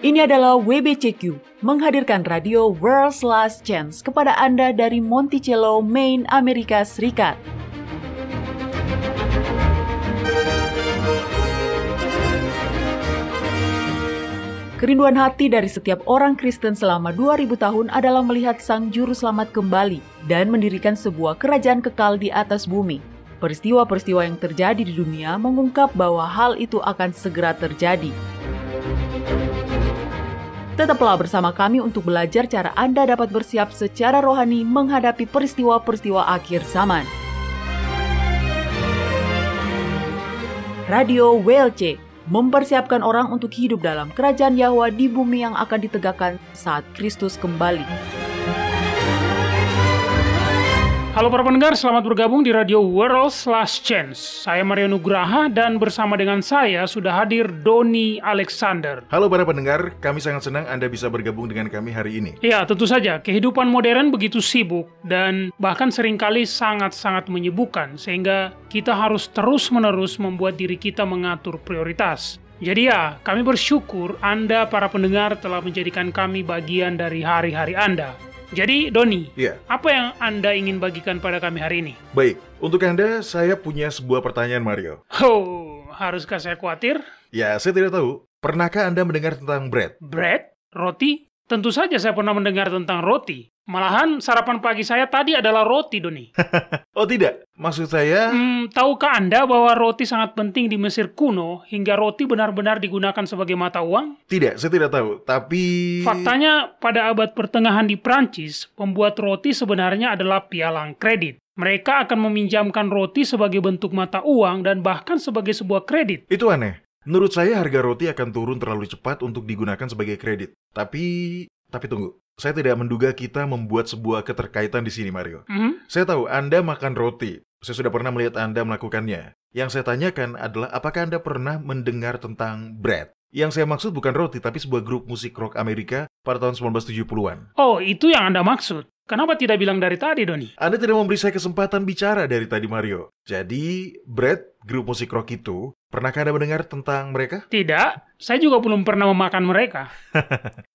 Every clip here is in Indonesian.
Ini adalah WBCQ, menghadirkan radio World's Last Chance kepada Anda dari Monticello, Maine, Amerika Serikat. Kerinduan hati dari setiap orang Kristen selama 2000 tahun adalah melihat Sang Juru Selamat kembali dan mendirikan sebuah kerajaan kekal di atas bumi. Peristiwa-peristiwa yang terjadi di dunia mengungkap bahwa hal itu akan segera terjadi. Tetaplah bersama kami untuk belajar cara Anda dapat bersiap secara rohani menghadapi peristiwa-peristiwa akhir zaman. Radio WLC mempersiapkan orang untuk hidup dalam kerajaan Yahwa di bumi yang akan ditegakkan saat Kristus kembali. Halo para pendengar, selamat bergabung di Radio World's Last Chance. Saya Mario Nugraha dan bersama dengan saya sudah hadir Doni Alexander. Halo para pendengar, kami sangat senang Anda bisa bergabung dengan kami hari ini. Ya, tentu saja. Kehidupan modern begitu sibuk dan bahkan seringkali sangat-sangat menyibukkan sehingga kita harus terus-menerus membuat diri kita mengatur prioritas. Jadi ya, kami bersyukur Anda para pendengar telah menjadikan kami bagian dari hari-hari Anda. Jadi, Doni, apa yang Anda ingin bagikan pada kami hari ini? Baik, untuk Anda, saya punya sebuah pertanyaan, Mario. Oh, haruskah saya khawatir? Ya, saya tidak tahu. Pernahkah Anda mendengar tentang bread? Bread? Roti? Tentu saja saya pernah mendengar tentang roti. Malahan sarapan pagi saya tadi adalah roti, Doni. Oh tidak, maksud saya... Tahukah Anda bahwa roti sangat penting di Mesir kuno hingga roti benar-benar digunakan sebagai mata uang? Tidak, saya tidak tahu, tapi... Faktanya, pada abad pertengahan di Prancis, pembuat roti sebenarnya adalah pialang kredit. Mereka akan meminjamkan roti sebagai bentuk mata uang dan bahkan sebagai sebuah kredit. Itu aneh. Menurut saya harga roti akan turun terlalu cepat untuk digunakan sebagai kredit. Tapi tunggu. Saya tidak menduga kita membuat sebuah keterkaitan di sini, Mario. Saya tahu Anda makan roti. Saya sudah pernah melihat Anda melakukannya. Yang saya tanyakan adalah apakah Anda pernah mendengar tentang bread? Yang saya maksud bukan roti, tapi sebuah grup musik rock Amerika pada tahun 1970-an. Oh, itu yang Anda maksud. Kenapa tidak bilang dari tadi, Doni? Anda tidak memberi saya kesempatan bicara dari tadi, Mario. Jadi, bread, grup musik rock itu, pernahkah Anda mendengar tentang mereka? Tidak, saya juga belum pernah memakan mereka.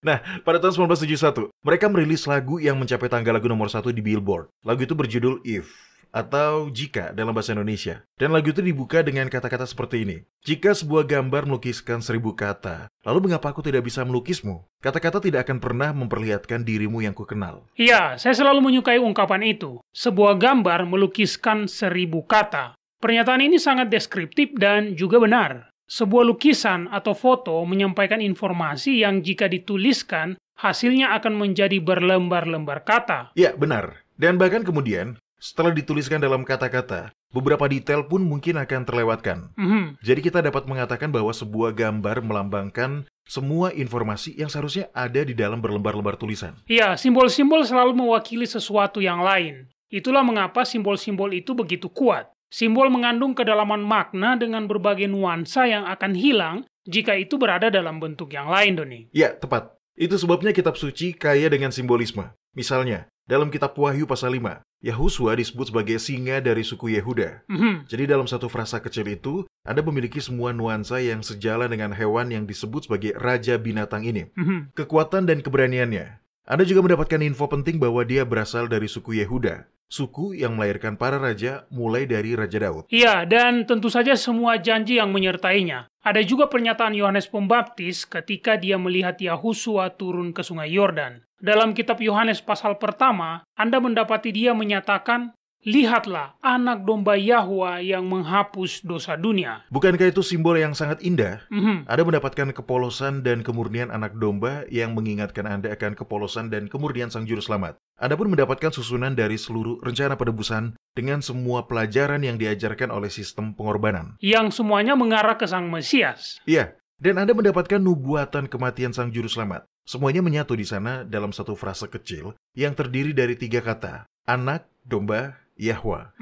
Nah, pada tahun 1971, mereka merilis lagu yang mencapai tangga lagu nomor 1 di Billboard. Lagu itu berjudul If, atau Jika dalam bahasa Indonesia. Dan lagu itu dibuka dengan kata-kata seperti ini. Jika sebuah gambar melukiskan 1000 kata, lalu mengapa aku tidak bisa melukismu? Kata-kata tidak akan pernah memperlihatkan dirimu yang kukenal. Iya, saya selalu menyukai ungkapan itu. Sebuah gambar melukiskan 1000 kata. Pernyataan ini sangat deskriptif dan juga benar. Sebuah lukisan atau foto menyampaikan informasi yang jika dituliskan, hasilnya akan menjadi berlembar-lembar kata. Ya, benar. Dan bahkan kemudian, setelah dituliskan dalam kata-kata, beberapa detail pun mungkin akan terlewatkan. Jadi kita dapat mengatakan bahwa sebuah gambar melambangkan semua informasi yang seharusnya ada di dalam berlembar-lembar tulisan. Iya, simbol-simbol selalu mewakili sesuatu yang lain. Itulah mengapa simbol-simbol itu begitu kuat. Simbol mengandung kedalaman makna dengan berbagai nuansa yang akan hilang jika itu berada dalam bentuk yang lain, Doni. Ya, tepat. Itu sebabnya kitab suci kaya dengan simbolisme. Misalnya, dalam kitab Wahyu pasal 5, Yahusua disebut sebagai singa dari suku Yehuda. Jadi dalam satu frasa kecil itu, Anda memiliki semua nuansa yang sejalan dengan hewan yang disebut sebagai raja binatang ini. Kekuatan dan keberaniannya. Anda juga mendapatkan info penting bahwa dia berasal dari suku Yehuda. Suku yang melahirkan para raja mulai dari Raja Daud. Iya, dan tentu saja semua janji yang menyertainya. Ada juga pernyataan Yohanes Pembaptis ketika dia melihat Yahusua turun ke sungai Yordan. Dalam kitab Yohanes pasal pertama, Anda mendapati dia menyatakan, "Lihatlah anak domba Yahwa yang menghapus dosa dunia." Bukankah itu simbol yang sangat indah? Anda mendapatkan kepolosan dan kemurnian anak domba yang mengingatkan Anda akan kepolosan dan kemurnian Sang Juru Selamat. Anda pun mendapatkan susunan dari seluruh rencana penebusan dengan semua pelajaran yang diajarkan oleh sistem pengorbanan. Yang semuanya mengarah ke Sang Mesias. Iya, dan Anda mendapatkan nubuatan kematian Sang Juru Selamat. Semuanya menyatu di sana dalam satu frase kecil yang terdiri dari 3 kata. Anak, domba, Yahwa.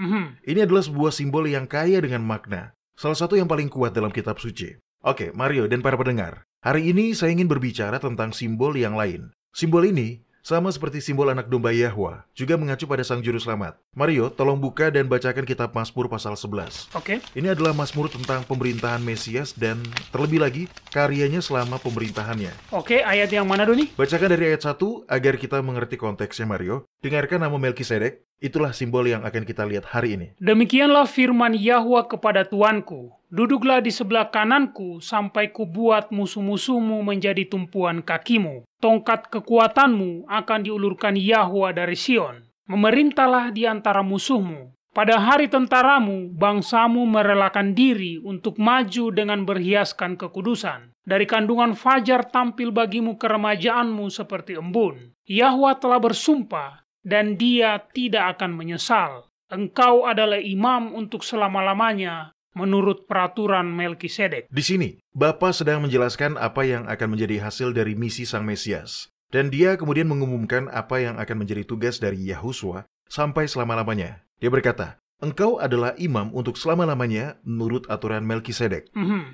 Ini adalah sebuah simbol yang kaya dengan makna. Salah satu yang paling kuat dalam kitab suci. Oke, Mario dan para pendengar. Hari ini saya ingin berbicara tentang simbol yang lain. Simbol ini sama seperti simbol anak domba Yahwa, juga mengacu pada Sang Juru Selamat. Mario, tolong buka dan bacakan kitab Mazmur pasal 11. Oke. Ini adalah Mazmur tentang pemerintahan Mesias dan terlebih lagi karyanya selama pemerintahannya. Oke, ayat yang mana, Doni? Bacakan dari ayat 1 agar kita mengerti konteksnya, Mario. Dengarkan nama Melkisedek, itulah simbol yang akan kita lihat hari ini. Demikianlah firman Yahwa kepada Tuanku, duduklah di sebelah kananku sampai kubuat musuh-musuhmu menjadi tumpuan kakimu. Tongkat kekuatanmu akan diulurkan Yahwa dari Sion. Memerintahlah di antara musuhmu. Pada hari tentaramu, bangsamu merelakan diri untuk maju dengan berhiaskan kekudusan. Dari kandungan fajar tampil bagimu keremajaanmu seperti embun. Yahwa telah bersumpah, dan dia tidak akan menyesal. Engkau adalah imam untuk selama-lamanya, menurut peraturan Melkisedek. Di sini, Bapa sedang menjelaskan apa yang akan menjadi hasil dari misi Sang Mesias. Dan dia kemudian mengumumkan apa yang akan menjadi tugas dari Yahuswa sampai selama-lamanya. Dia berkata, engkau adalah imam untuk selama-lamanya menurut aturan Melkisedek.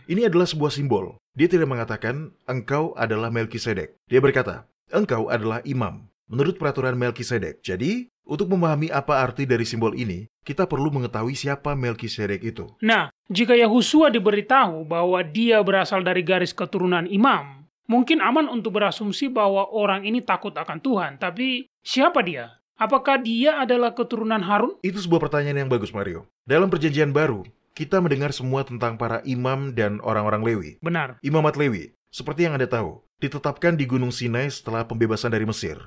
Ini adalah sebuah simbol. Dia tidak mengatakan, engkau adalah Melkisedek. Dia berkata, engkau adalah imam menurut peraturan Melkisedek. Jadi, untuk memahami apa arti dari simbol ini, kita perlu mengetahui siapa Melkisedek itu. Nah, jika Yahusua diberitahu bahwa dia berasal dari garis keturunan imam, mungkin aman untuk berasumsi bahwa orang ini takut akan Tuhan. Tapi, siapa dia? Apakah dia adalah keturunan Harun? Itu sebuah pertanyaan yang bagus, Mario. Dalam Perjanjian Baru, kita mendengar semua tentang para imam dan orang-orang Lewi. Benar. Imamat Lewi, seperti yang Anda tahu, ditetapkan di Gunung Sinai setelah pembebasan dari Mesir.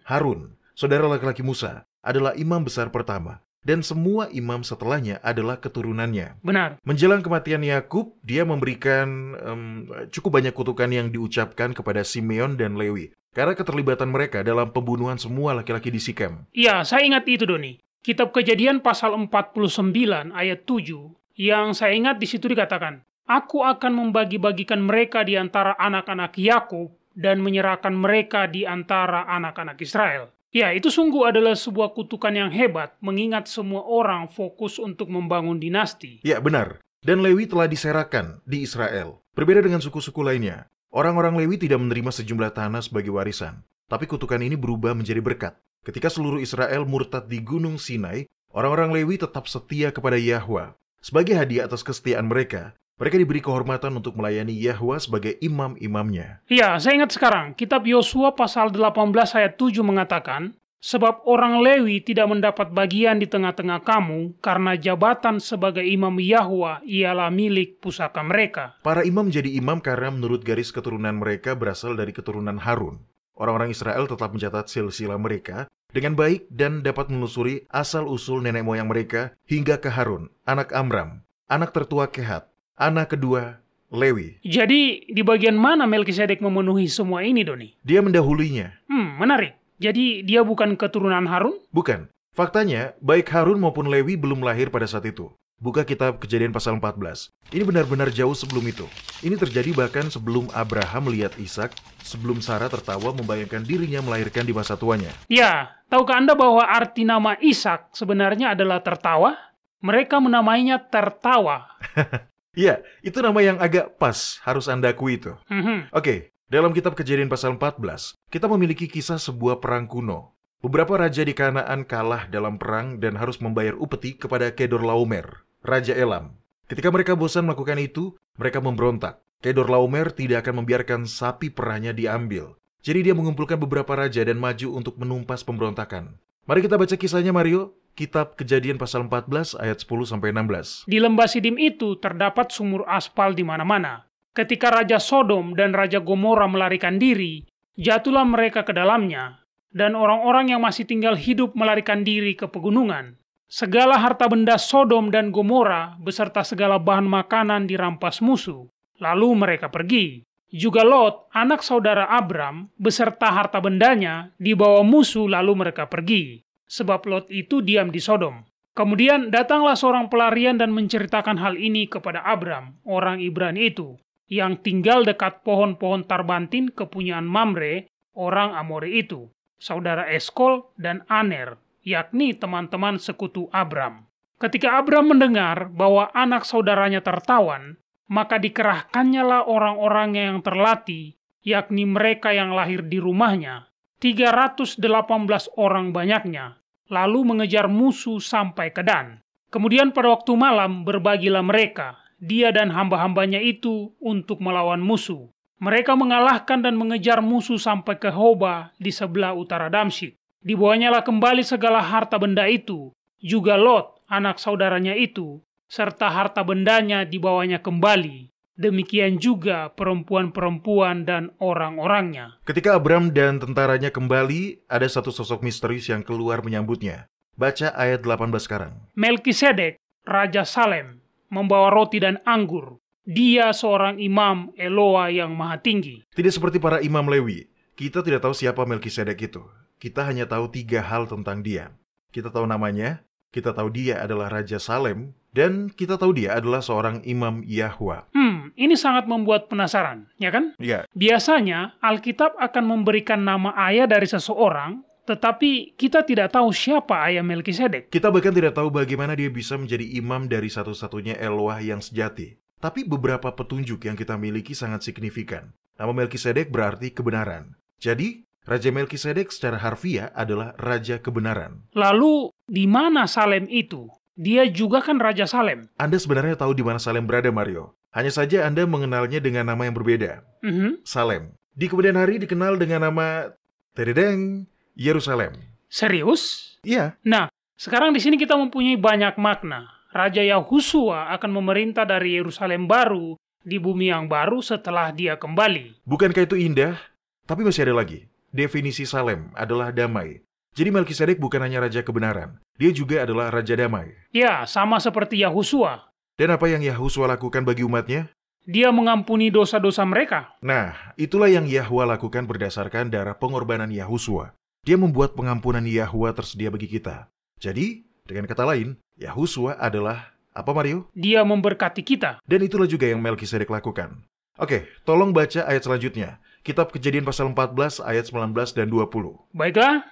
Harun, saudara laki-laki Musa, adalah imam besar pertama. Dan semua imam setelahnya adalah keturunannya. Benar. Menjelang kematian Yakub, dia memberikan cukup banyak kutukan yang diucapkan kepada Simeon dan Lewi. Karena keterlibatan mereka dalam pembunuhan semua laki-laki di Sikem. Iya, saya ingat itu, Doni. Kitab Kejadian pasal 49 ayat 7, yang saya ingat di situ dikatakan, Aku akan membagi-bagikan mereka di antara anak-anak Yakub dan menyerahkan mereka di antara anak-anak Israel. Ya, itu sungguh adalah sebuah kutukan yang hebat, mengingat semua orang fokus untuk membangun dinasti. Ya, benar. Dan Lewi telah diserahkan di Israel. Berbeda dengan suku-suku lainnya, orang-orang Lewi tidak menerima sejumlah tanah sebagai warisan. Tapi kutukan ini berubah menjadi berkat. Ketika seluruh Israel murtad di Gunung Sinai, orang-orang Lewi tetap setia kepada Yahwa. Sebagai hadiah atas kesetiaan mereka, mereka diberi kehormatan untuk melayani Yahwa sebagai imam-imamnya. Ya, saya ingat sekarang, kitab Yosua pasal 18 ayat 7 mengatakan, Sebab orang Lewi tidak mendapat bagian di tengah-tengah kamu, karena jabatan sebagai imam Yahwa ialah milik pusaka mereka. Para imam menjadi imam karena menurut garis keturunan mereka berasal dari keturunan Harun. Orang-orang Israel tetap mencatat silsilah mereka dengan baik dan dapat menelusuri asal-usul nenek moyang mereka hingga ke Harun, anak Amram, anak tertua Kehat, anak kedua Lewi. Jadi, di bagian mana Melkisedek memenuhi semua ini, Doni? Dia mendahulunya. Menarik. Jadi, dia bukan keturunan Harun? Bukan. Faktanya, baik Harun maupun Lewi belum lahir pada saat itu. Buka kitab Kejadian pasal 14. Ini benar-benar jauh sebelum itu. Ini terjadi bahkan sebelum Abraham melihat Ishak, sebelum Sarah tertawa membayangkan dirinya melahirkan di masa tuanya. Ya, tahukah Anda bahwa arti nama Ishak sebenarnya adalah tertawa? Mereka menamainya tertawa. Iya, itu nama yang agak pas, harus Anda akui itu. Oke, dalam kitab Kejadian pasal 14, kita memiliki kisah sebuah perang kuno. Beberapa raja di Kanaan kalah dalam perang dan harus membayar upeti kepada Kedorlaomer, Raja Elam. Ketika mereka bosan melakukan itu, mereka memberontak. Kedorlaomer tidak akan membiarkan sapi perahnya diambil. Jadi dia mengumpulkan beberapa raja dan maju untuk menumpas pemberontakan. Mari kita baca kisahnya, Mario. Kitab Kejadian pasal 14 ayat 10-16. Di lembah Sidim itu terdapat sumur aspal di mana-mana. Ketika Raja Sodom dan Raja Gomora melarikan diri, jatuhlah mereka ke dalamnya, dan orang-orang yang masih tinggal hidup melarikan diri ke pegunungan. Segala harta benda Sodom dan Gomora beserta segala bahan makanan dirampas musuh. Lalu mereka pergi. Juga Lot, anak saudara Abram, beserta harta bendanya dibawa musuh lalu mereka pergi. Sebab Lot itu diam di Sodom. Kemudian datanglah seorang pelarian dan menceritakan hal ini kepada Abram, orang Ibrani itu, yang tinggal dekat pohon-pohon tarbantin kepunyaan Mamre, orang Amori itu, saudara Eskol dan Aner, yakni teman-teman sekutu Abram. Ketika Abram mendengar bahwa anak saudaranya tertawan, maka dikerahkannyalah orang-orang yang terlatih, yakni mereka yang lahir di rumahnya, 318 orang banyaknya, lalu mengejar musuh sampai ke Dan. Kemudian pada waktu malam berbagilah mereka, dia dan hamba-hambanya itu untuk melawan musuh. Mereka mengalahkan dan mengejar musuh sampai ke Hoba di sebelah utara Damsyik. Dibawanyalah kembali segala harta benda itu, juga Lot, anak saudaranya itu, serta harta bendanya dibawanya kembali. Demikian juga perempuan-perempuan dan orang-orangnya. Ketika Abram dan tentaranya kembali, ada satu sosok misterius yang keluar menyambutnya. Baca ayat 18 sekarang. Melkisedek, Raja Salem, membawa roti dan anggur. Dia seorang imam Eloa yang maha tinggi. Tidak seperti para imam Lewi, kita tidak tahu siapa Melkisedek itu. Kita hanya tahu 3 hal tentang dia. Kita tahu namanya, kita tahu dia adalah Raja Salem, dan kita tahu dia adalah seorang imam Yahwa. Ini sangat membuat penasaran, ya kan? Ya. Biasanya Alkitab akan memberikan nama ayah dari seseorang, tetapi kita tidak tahu siapa ayah Melkisedek. Kita bahkan tidak tahu bagaimana dia bisa menjadi imam dari satu-satunya Eloah yang sejati. Tapi beberapa petunjuk yang kita miliki sangat signifikan. Nama Melkisedek berarti kebenaran. Jadi, Raja Melkisedek secara harfiah adalah Raja Kebenaran. Lalu, di mana Salem itu? Dia juga kan Raja Salem. Anda sebenarnya tahu di mana Salem berada, Mario. Hanya saja Anda mengenalnya dengan nama yang berbeda. Salem. Di kemudian hari dikenal dengan nama Teredeng, Yerusalem. Serius? Iya. Nah, sekarang di sini kita mempunyai banyak makna. Raja Yahusua akan memerintah dari Yerusalem baru di bumi yang baru setelah dia kembali. Bukankah itu indah? Tapi masih ada lagi. Definisi Salem adalah damai. Jadi Melkisedek bukan hanya Raja Kebenaran. Dia juga adalah Raja Damai. Ya, sama seperti Yahusua. Dan apa yang Yahusua lakukan bagi umatnya? Dia mengampuni dosa-dosa mereka. Nah, itulah yang Yahwa lakukan berdasarkan darah pengorbanan Yahusua. Dia membuat pengampunan Yahwa tersedia bagi kita. Jadi, dengan kata lain, Yahusua adalah apa, Mario? Dia memberkati kita. Dan itulah juga yang Melkisedek lakukan. Oke, tolong baca ayat selanjutnya. Kitab Kejadian pasal 14 ayat 19 dan 20. Baiklah.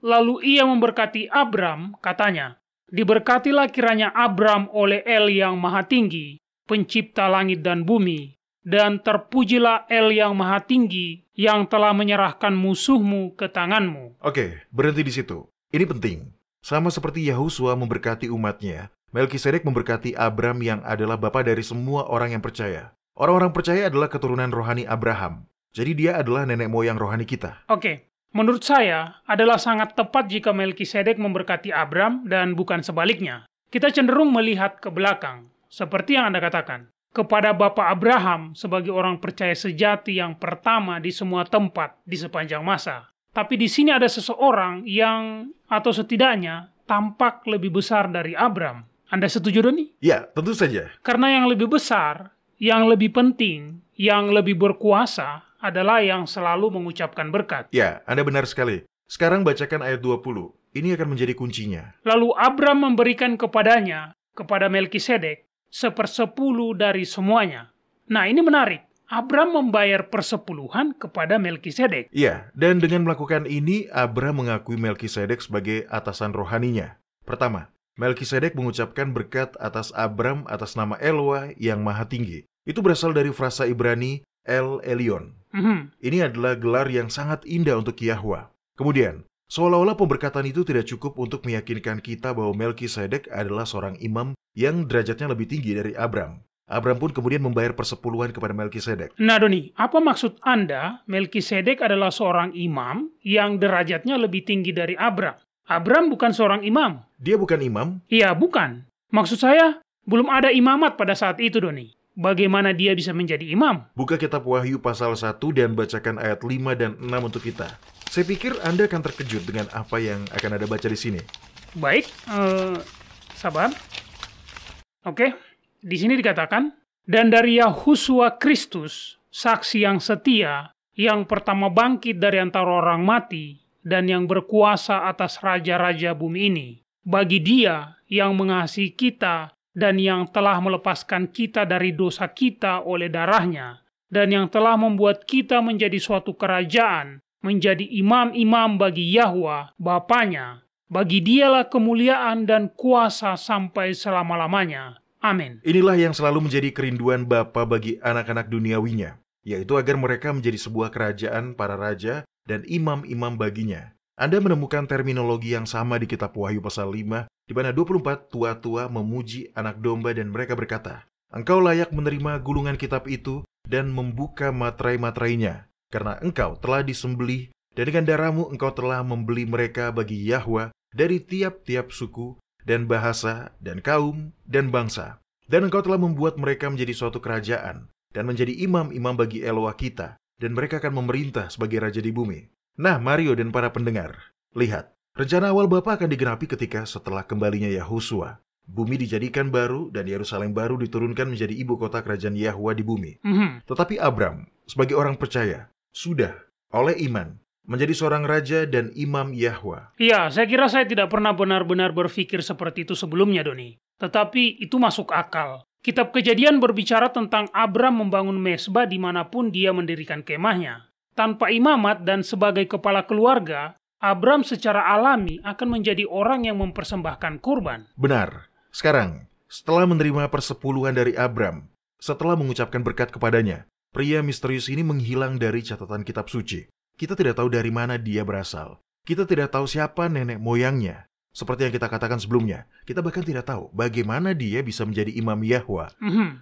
Lalu ia memberkati Abram, katanya, diberkatilah kiranya Abram oleh El yang maha tinggi, pencipta langit dan bumi, dan terpujilah El yang maha tinggi, yang telah menyerahkan musuhmu ke tanganmu. Oke, berhenti di situ. Ini penting. Sama seperti Yahusua memberkati umatnya, Melkisedek memberkati Abram yang adalah bapa dari semua orang yang percaya. Orang-orang percaya adalah keturunan rohani Abraham. Jadi dia adalah nenek moyang rohani kita. Oke. Menurut saya, adalah sangat tepat jika Melkisedek memberkati Abram dan bukan sebaliknya. Kita cenderung melihat ke belakang, seperti yang Anda katakan, kepada Bapak Abraham sebagai orang percaya sejati yang pertama di semua tempat di sepanjang masa. Tapi di sini ada seseorang yang, atau setidaknya, tampak lebih besar dari Abram. Anda setuju, Doni? Ya, tentu saja. Karena yang lebih besar, yang lebih penting, yang lebih berkuasa, adalah yang selalu mengucapkan berkat. Ya, Anda benar sekali. Sekarang bacakan ayat 20. Ini akan menjadi kuncinya. Lalu Abram memberikan kepadanya, kepada Melkisedek, 1/10 dari semuanya. Nah, ini menarik. Abram membayar persepuluhan kepada Melkisedek. Iya, dan dengan melakukan ini, Abram mengakui Melkisedek sebagai atasan rohaninya. Pertama, Melkisedek mengucapkan berkat atas Abram atas nama Eloah yang maha tinggi. Itu berasal dari frasa Ibrani El Elyon. Ini adalah gelar yang sangat indah untuk Yahwa. Kemudian, seolah-olah pemberkatan itu tidak cukup untuk meyakinkan kita bahwa Melkisedek adalah seorang imam yang derajatnya lebih tinggi dari Abram. Abram pun kemudian membayar persepuluhan kepada Melkisedek. Nah, Doni, apa maksud Anda Melkisedek adalah seorang imam yang derajatnya lebih tinggi dari Abram? Abram bukan seorang imam. Dia bukan imam? Iya, bukan. Maksud saya, belum ada imamat pada saat itu, Doni. Bagaimana dia bisa menjadi imam? Buka kitab Wahyu pasal 1 dan bacakan ayat 5 dan 6 untuk kita. Saya pikir Anda akan terkejut dengan apa yang akan Anda baca di sini. Baik, sabar. Oke, di sini dikatakan, dan dari Yahusua Kristus, saksi yang setia, yang pertama bangkit dari antara orang mati, dan yang berkuasa atas raja-raja bumi ini, bagi Dia yang mengasihi kita, dan yang telah melepaskan kita dari dosa kita oleh darahnya, dan yang telah membuat kita menjadi suatu kerajaan, menjadi imam-imam bagi Yahwa, Bapanya. Bagi Dialah kemuliaan dan kuasa sampai selama-lamanya. Amin. Inilah yang selalu menjadi kerinduan Bapa bagi anak-anak duniawinya, yaitu agar mereka menjadi sebuah kerajaan para raja dan imam-imam baginya. Anda menemukan terminologi yang sama di kitab Wahyu pasal 5, di mana 24 tua-tua memuji anak domba dan mereka berkata, "Engkau layak menerima gulungan kitab itu dan membuka materai-materainya, karena engkau telah disembelih, dan dengan darahmu engkau telah membeli mereka bagi Yahwa dari tiap-tiap suku, dan bahasa, dan kaum, dan bangsa. Dan engkau telah membuat mereka menjadi suatu kerajaan, dan menjadi imam-imam bagi Eloah kita, dan mereka akan memerintah sebagai raja di bumi." Nah, Mario dan para pendengar, lihat, rencana awal Bapa akan digenapi ketika setelah kembalinya Yahusua. Bumi dijadikan baru dan Yerusalem baru diturunkan menjadi ibu kota kerajaan Yahwa di bumi. Tetapi Abram, sebagai orang percaya, sudah oleh iman menjadi seorang raja dan imam Yahwa. Iya, saya kira saya tidak pernah benar-benar berpikir seperti itu sebelumnya, Doni. Tetapi itu masuk akal. Kitab Kejadian berbicara tentang Abram membangun mezbah dimanapun dia mendirikan kemahnya. Tanpa imamat dan sebagai kepala keluarga, Abram secara alami akan menjadi orang yang mempersembahkan kurban. Benar. Sekarang, setelah menerima persepuluhan dari Abram, setelah mengucapkan berkat kepadanya, pria misterius ini menghilang dari catatan kitab suci. Kita tidak tahu dari mana dia berasal. Kita tidak tahu siapa nenek moyangnya. Seperti yang kita katakan sebelumnya, kita bahkan tidak tahu bagaimana dia bisa menjadi imam Yahwa.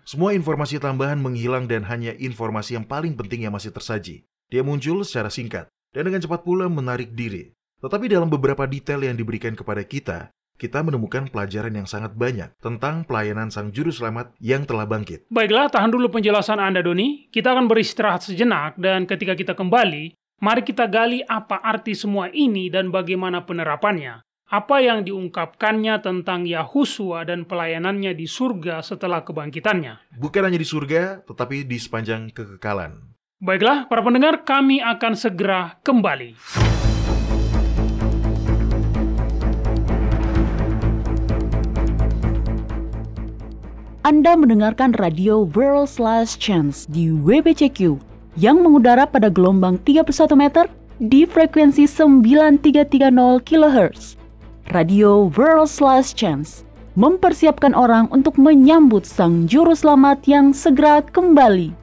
Semua informasi tambahan menghilang dan hanya informasi yang paling penting yang masih tersaji. Dia muncul secara singkat dan dengan cepat pula menarik diri. Tetapi dalam beberapa detail yang diberikan kepada kita menemukan pelajaran yang sangat banyak tentang pelayanan Sang Juru Selamat yang telah bangkit. Baiklah, tahan dulu penjelasan Anda, Doni. Kita akan beristirahat sejenak dan ketika kita kembali, mari kita gali apa arti semua ini dan bagaimana penerapannya. Apa yang diungkapkannya tentang Yahusua dan pelayanannya di surga setelah kebangkitannya. Bukan hanya di surga, tetapi di sepanjang kekekalan. Baiklah, para pendengar, kami akan segera kembali. Anda mendengarkan radio World's Last Chance di WBCQ yang mengudara pada gelombang 31 meter di frekuensi 9330 kHz. Radio World's Last Chance mempersiapkan orang untuk menyambut Sang Juru Selamat yang segera kembali.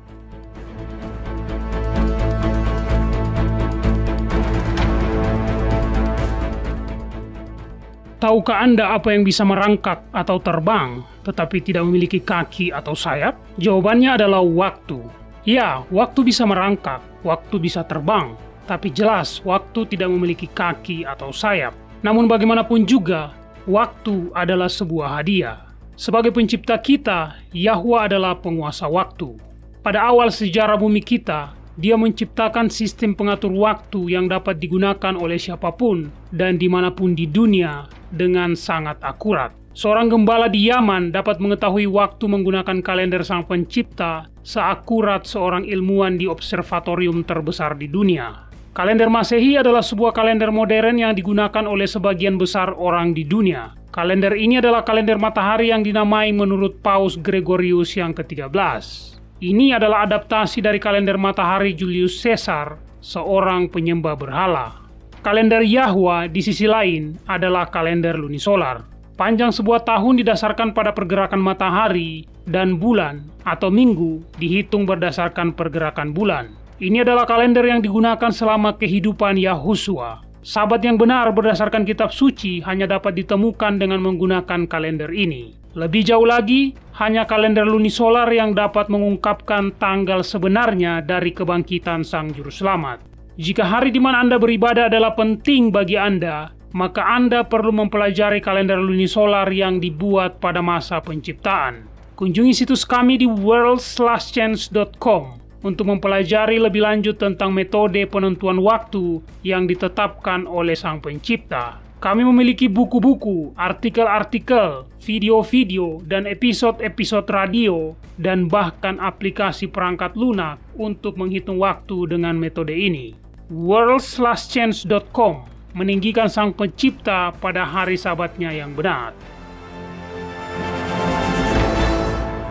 Tahukah Anda apa yang bisa merangkak atau terbang, tetapi tidak memiliki kaki atau sayap? Jawabannya adalah waktu. Ya, waktu bisa merangkak, waktu bisa terbang, tapi jelas waktu tidak memiliki kaki atau sayap. Namun bagaimanapun juga, waktu adalah sebuah hadiah. Sebagai pencipta kita, Yahwa adalah penguasa waktu. Pada awal sejarah bumi kita, Dia menciptakan sistem pengatur waktu yang dapat digunakan oleh siapapun dan dimanapun di dunia dengan sangat akurat. Seorang gembala di Yaman dapat mengetahui waktu menggunakan kalender Sang Pencipta seakurat seorang ilmuwan di observatorium terbesar di dunia. Kalender Masehi adalah sebuah kalender modern yang digunakan oleh sebagian besar orang di dunia. Kalender ini adalah kalender matahari yang dinamai menurut Paus Gregorius yang ke-13. Ini adalah adaptasi dari kalender matahari Julius Caesar, seorang penyembah berhala. Kalender Yahwa di sisi lain adalah kalender lunisolar. Panjang sebuah tahun didasarkan pada pergerakan matahari dan bulan atau minggu dihitung berdasarkan pergerakan bulan. Ini adalah kalender yang digunakan selama kehidupan Yahusua. Sabat yang benar berdasarkan kitab suci hanya dapat ditemukan dengan menggunakan kalender ini. Lebih jauh lagi, hanya kalender lunisolar yang dapat mengungkapkan tanggal sebenarnya dari kebangkitan Sang Juru Selamat. Jika hari di mana Anda beribadah adalah penting bagi Anda, maka Anda perlu mempelajari kalender lunisolar yang dibuat pada masa penciptaan. Kunjungi situs kami di worldslastchance.com untuk mempelajari lebih lanjut tentang metode penentuan waktu yang ditetapkan oleh Sang Pencipta. Kami memiliki buku-buku, artikel-artikel, video-video, dan episode-episode radio, dan bahkan aplikasi perangkat lunak untuk menghitung waktu dengan metode ini. worldslastchance.com meninggikan Sang Pencipta pada hari Sabatnya yang benar.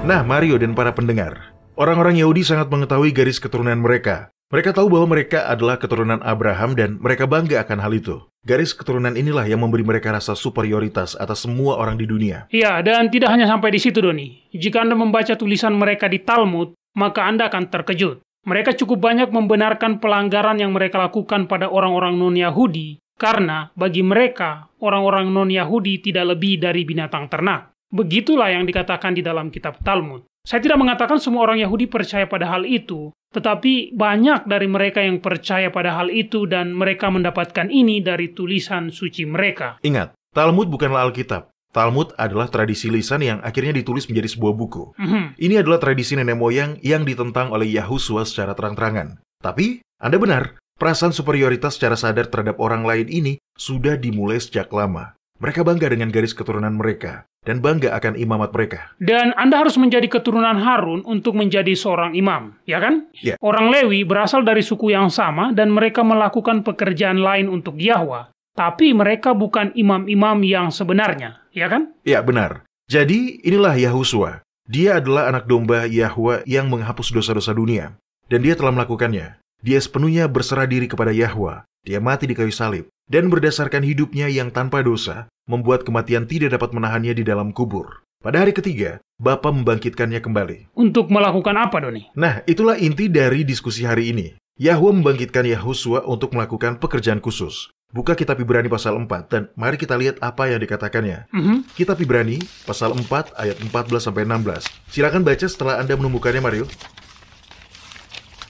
Nah, Mario dan para pendengar, orang-orang Yahudi sangat mengetahui garis keturunan mereka. Mereka tahu bahwa mereka adalah keturunan Abraham dan mereka bangga akan hal itu. Garis keturunan inilah yang memberi mereka rasa superioritas atas semua orang di dunia. Ya, dan tidak hanya sampai di situ, Doni. Jika Anda membaca tulisan mereka di Talmud, maka Anda akan terkejut. Mereka cukup banyak membenarkan pelanggaran yang mereka lakukan pada orang-orang non-Yahudi, karena bagi mereka, orang-orang non-Yahudi tidak lebih dari binatang ternak. Begitulah yang dikatakan di dalam kitab Talmud. Saya tidak mengatakan semua orang Yahudi percaya pada hal itu, tetapi banyak dari mereka yang percaya pada hal itu dan mereka mendapatkan ini dari tulisan suci mereka. Ingat, Talmud bukanlah Alkitab. Talmud adalah tradisi lisan yang akhirnya ditulis menjadi sebuah buku. Ini adalah tradisi nenek moyang yang ditentang oleh Yahusua secara terang-terangan. Tapi, Anda benar, perasaan superioritas secara sadar terhadap orang lain ini sudah dimulai sejak lama. Mereka bangga dengan garis keturunan mereka, dan bangga akan imamat mereka. Dan Anda harus menjadi keturunan Harun untuk menjadi seorang imam, ya kan? Ya. Orang Lewi berasal dari suku yang sama dan mereka melakukan pekerjaan lain untuk Yahwa. Tapi mereka bukan imam-imam yang sebenarnya, ya kan? Ya, benar. Jadi, inilah Yahusua. Dia adalah anak domba Yahwa yang menghapus dosa-dosa dunia. Dan dia telah melakukannya. Dia sepenuhnya berserah diri kepada Yahwa. Dia mati di kayu salib. Dan berdasarkan hidupnya yang tanpa dosa, membuat kematian tidak dapat menahannya di dalam kubur. Pada hari ketiga, Bapa membangkitkannya kembali. Untuk melakukan apa, Doni? Nah, itulah inti dari diskusi hari ini. Yahwa membangkitkan Yahusua untuk melakukan pekerjaan khusus. Buka kitab Ibrani pasal 4, dan mari kita lihat apa yang dikatakannya. Kitab Ibrani pasal 4 ayat 14-16. Silakan baca setelah Anda menemukannya, Mario.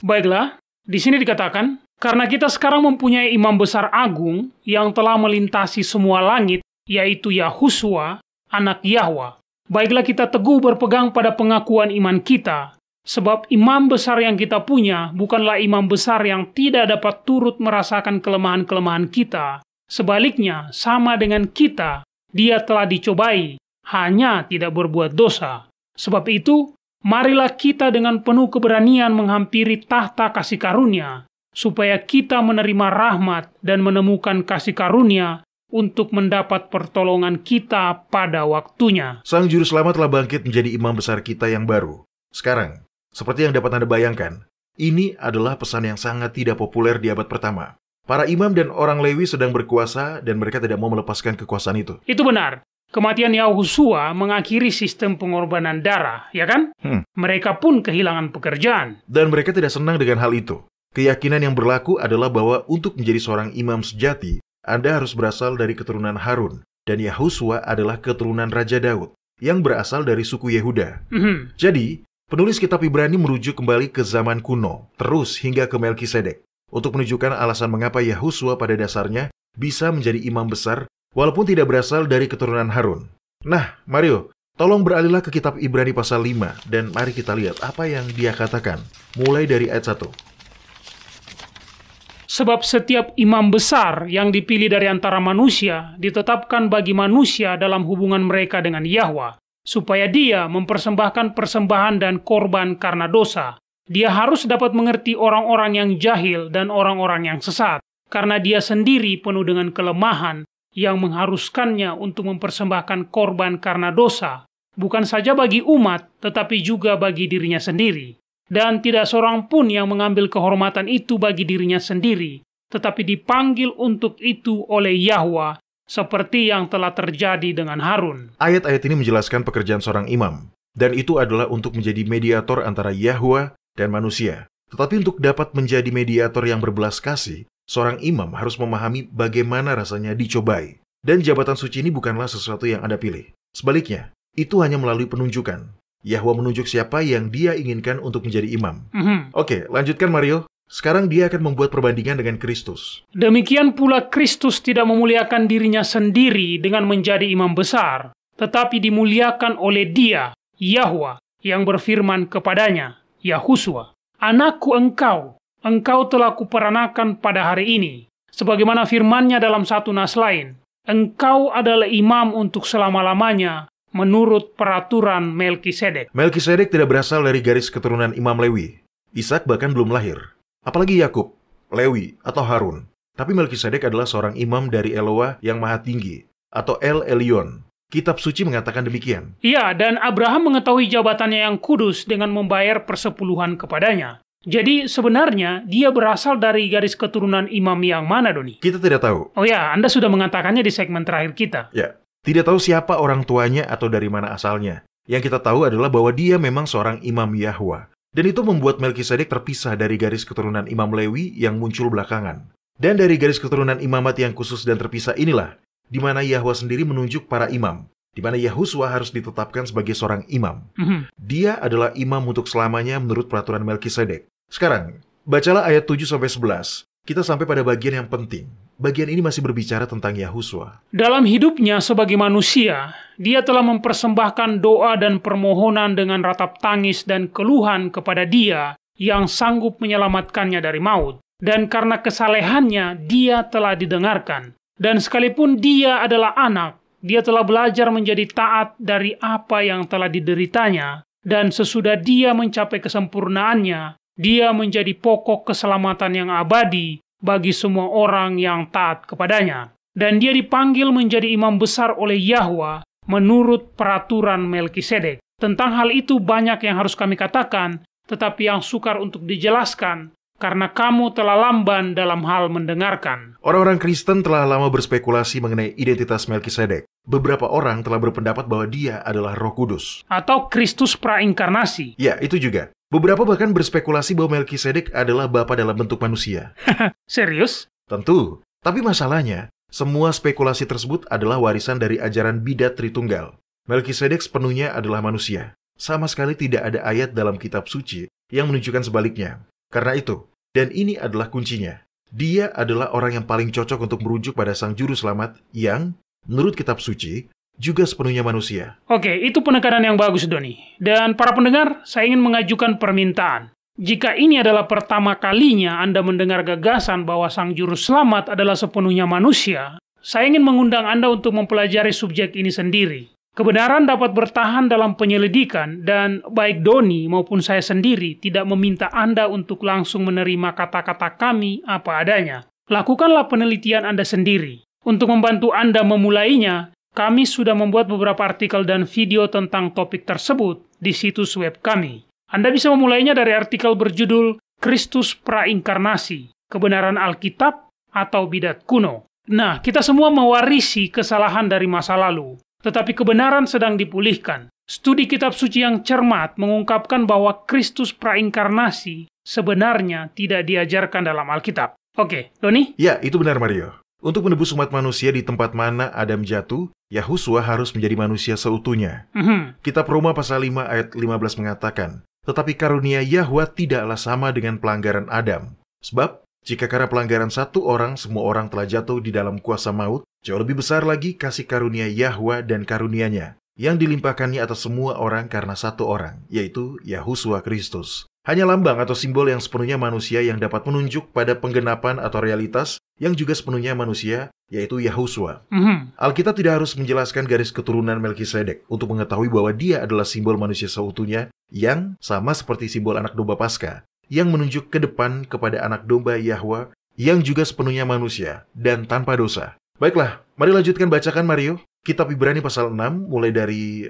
Baiklah, di sini dikatakan, karena kita sekarang mempunyai imam besar agung yang telah melintasi semua langit, yaitu Yahusua, anak Yahwa. Baiklah kita teguh berpegang pada pengakuan iman kita, sebab imam besar yang kita punya bukanlah imam besar yang tidak dapat turut merasakan kelemahan-kelemahan kita. Sebaliknya, sama dengan kita, dia telah dicobai, hanya tidak berbuat dosa. Sebab itu, marilah kita dengan penuh keberanian menghampiri tahta kasih karunia, supaya kita menerima rahmat dan menemukan kasih karunia untuk mendapat pertolongan kita pada waktunya. Sang Juru Selamat telah bangkit menjadi imam besar kita yang baru. Sekarang, seperti yang dapat Anda bayangkan, ini adalah pesan yang sangat tidak populer di abad pertama. Para imam dan orang Lewi sedang berkuasa dan mereka tidak mau melepaskan kekuasaan itu. Itu benar. Kematian Yahusua mengakhiri sistem pengorbanan darah, ya kan? Mereka pun kehilangan pekerjaan. Dan mereka tidak senang dengan hal itu. Keyakinan yang berlaku adalah bahwa untuk menjadi seorang imam sejati, Anda harus berasal dari keturunan Harun. Dan Yahusua adalah keturunan Raja Daud, yang berasal dari suku Yehuda. Jadi, penulis kitab Ibrani merujuk kembali ke zaman kuno, terus hingga ke Melkisedek, untuk menunjukkan alasan mengapa Yahusua pada dasarnya bisa menjadi imam besar, walaupun tidak berasal dari keturunan Harun. Nah, Mario, tolong beralihlah ke kitab Ibrani pasal 5, dan mari kita lihat apa yang dia katakan, mulai dari ayat 1. Sebab setiap imam besar yang dipilih dari antara manusia, ditetapkan bagi manusia dalam hubungan mereka dengan Yahwa, supaya dia mempersembahkan persembahan dan korban karena dosa. Dia harus dapat mengerti orang-orang yang jahil dan orang-orang yang sesat, karena dia sendiri penuh dengan kelemahan yang mengharuskannya untuk mempersembahkan korban karena dosa, bukan saja bagi umat, tetapi juga bagi dirinya sendiri. Dan tidak seorang pun yang mengambil kehormatan itu bagi dirinya sendiri, tetapi dipanggil untuk itu oleh Yahwa, seperti yang telah terjadi dengan Harun. Ayat-ayat ini menjelaskan pekerjaan seorang imam, dan itu adalah untuk menjadi mediator antara Yahwa dan manusia. Tetapi untuk dapat menjadi mediator yang berbelas kasih, seorang imam harus memahami bagaimana rasanya dicobai. Dan jabatan suci ini bukanlah sesuatu yang Anda pilih. Sebaliknya, itu hanya melalui penunjukan. Yahwa menunjuk siapa yang dia inginkan untuk menjadi imam. Oke, lanjutkan Mario. Sekarang dia akan membuat perbandingan dengan Kristus. Demikian pula Kristus tidak memuliakan dirinya sendiri dengan menjadi imam besar, tetapi dimuliakan oleh Dia, Yahwa, yang berfirman kepadanya, Yahusua, anakku engkau telah kuperanakan pada hari ini. Sebagaimana firman-Nya dalam satu nas lain, engkau adalah imam untuk selama-lamanya, menurut peraturan Melkisedek. Melkisedek tidak berasal dari garis keturunan Imam Lewi. Ishak bahkan belum lahir. Apalagi Yakub, Lewi, atau Harun. Tapi Melkisedek adalah seorang imam dari Eloah yang maha tinggi, atau El Elyon. Kitab suci mengatakan demikian. Iya, dan Abraham mengetahui jabatannya yang kudus dengan membayar persepuluhan kepadanya. Jadi sebenarnya dia berasal dari garis keturunan imam yang mana, Doni? Kita tidak tahu. Oh ya, Anda sudah mengatakannya di segmen terakhir kita. Ya. Tidak tahu siapa orang tuanya atau dari mana asalnya. Yang kita tahu adalah bahwa dia memang seorang imam Yahwa. Dan itu membuat Melkisedek terpisah dari garis keturunan Imam Lewi yang muncul belakangan. Dan dari garis keturunan imamat yang khusus dan terpisah inilah, di mana Yahwa sendiri menunjuk para imam, di mana Yahuswa harus ditetapkan sebagai seorang imam. Dia adalah imam untuk selamanya menurut peraturan Melkisedek. Sekarang, bacalah ayat 7-11. Kita sampai pada bagian yang penting. Bagian ini masih berbicara tentang Yahuswa. Dalam hidupnya sebagai manusia, dia telah mempersembahkan doa dan permohonan dengan ratap tangis dan keluhan kepada Dia yang sanggup menyelamatkannya dari maut. Dan karena kesalehannya, dia telah didengarkan. Dan sekalipun dia adalah anak, dia telah belajar menjadi taat dari apa yang telah dideritanya. Dan sesudah dia mencapai kesempurnaannya, dia menjadi pokok keselamatan yang abadi bagi semua orang yang taat kepadanya. Dan dia dipanggil menjadi imam besar oleh Yahwa menurut peraturan Melkisedek. Tentang hal itu banyak yang harus kami katakan, tetapi yang sukar untuk dijelaskan, karena kamu telah lamban dalam hal mendengarkan. Orang-orang Kristen telah lama berspekulasi mengenai identitas Melkisedek. Beberapa orang telah berpendapat bahwa dia adalah Roh Kudus. Atau Kristus prainkarnasi. Ya, itu juga. Beberapa bahkan berspekulasi bahwa Melkisedek adalah Bapa dalam bentuk manusia. Serius? Tentu. Tapi masalahnya, semua spekulasi tersebut adalah warisan dari ajaran bidat Tritunggal. Melkisedek sepenuhnya adalah manusia. Sama sekali tidak ada ayat dalam kitab suci yang menunjukkan sebaliknya. Karena itu, dan ini adalah kuncinya, dia adalah orang yang paling cocok untuk merujuk pada Sang Juru Selamat yang, menurut kitab suci, juga sepenuhnya manusia. Oke, itu penekanan yang bagus, Doni. Dan para pendengar, saya ingin mengajukan permintaan. Jika ini adalah pertama kalinya Anda mendengar gagasan bahwa Sang Juru Selamat adalah sepenuhnya manusia, saya ingin mengundang Anda untuk mempelajari subjek ini sendiri. Kebenaran dapat bertahan dalam penyelidikan, dan baik Doni maupun saya sendiri tidak meminta Anda untuk langsung menerima kata-kata kami apa adanya. Lakukanlah penelitian Anda sendiri. Untuk membantu Anda memulainya, kami sudah membuat beberapa artikel dan video tentang topik tersebut di situs web kami. Anda bisa memulainya dari artikel berjudul Kristus Prainkarnasi, Kebenaran Alkitab atau Bidat Kuno. Nah, kita semua mewarisi kesalahan dari masa lalu. Tetapi kebenaran sedang dipulihkan. Studi kitab suci yang cermat mengungkapkan bahwa Kristus prainkarnasi sebenarnya tidak diajarkan dalam Alkitab. Oke, Doni? Ya, itu benar, Mario. Untuk menebus umat manusia di tempat mana Adam jatuh, Yahuswa harus menjadi manusia seutuhnya. Kitab Roma pasal 5 ayat 15 mengatakan, tetapi karunia Yahwa tidaklah sama dengan pelanggaran Adam. Sebab, jika karena pelanggaran satu orang, semua orang telah jatuh di dalam kuasa maut, jauh lebih besar lagi kasih karunia Yahwa dan karunianya, yang dilimpahkannya atas semua orang karena satu orang, yaitu Yahuswa Kristus. Hanya lambang atau simbol yang sepenuhnya manusia yang dapat menunjuk pada penggenapan atau realitas yang juga sepenuhnya manusia, yaitu Yahuswa. Alkitab tidak harus menjelaskan garis keturunan Melkisedek untuk mengetahui bahwa dia adalah simbol manusia seutuhnya yang sama seperti simbol anak domba Paskah, yang menunjuk ke depan kepada anak domba Yahwa yang juga sepenuhnya manusia dan tanpa dosa. Baiklah, mari lanjutkan bacakan, Mario. Kitab Ibrani pasal 6 mulai dari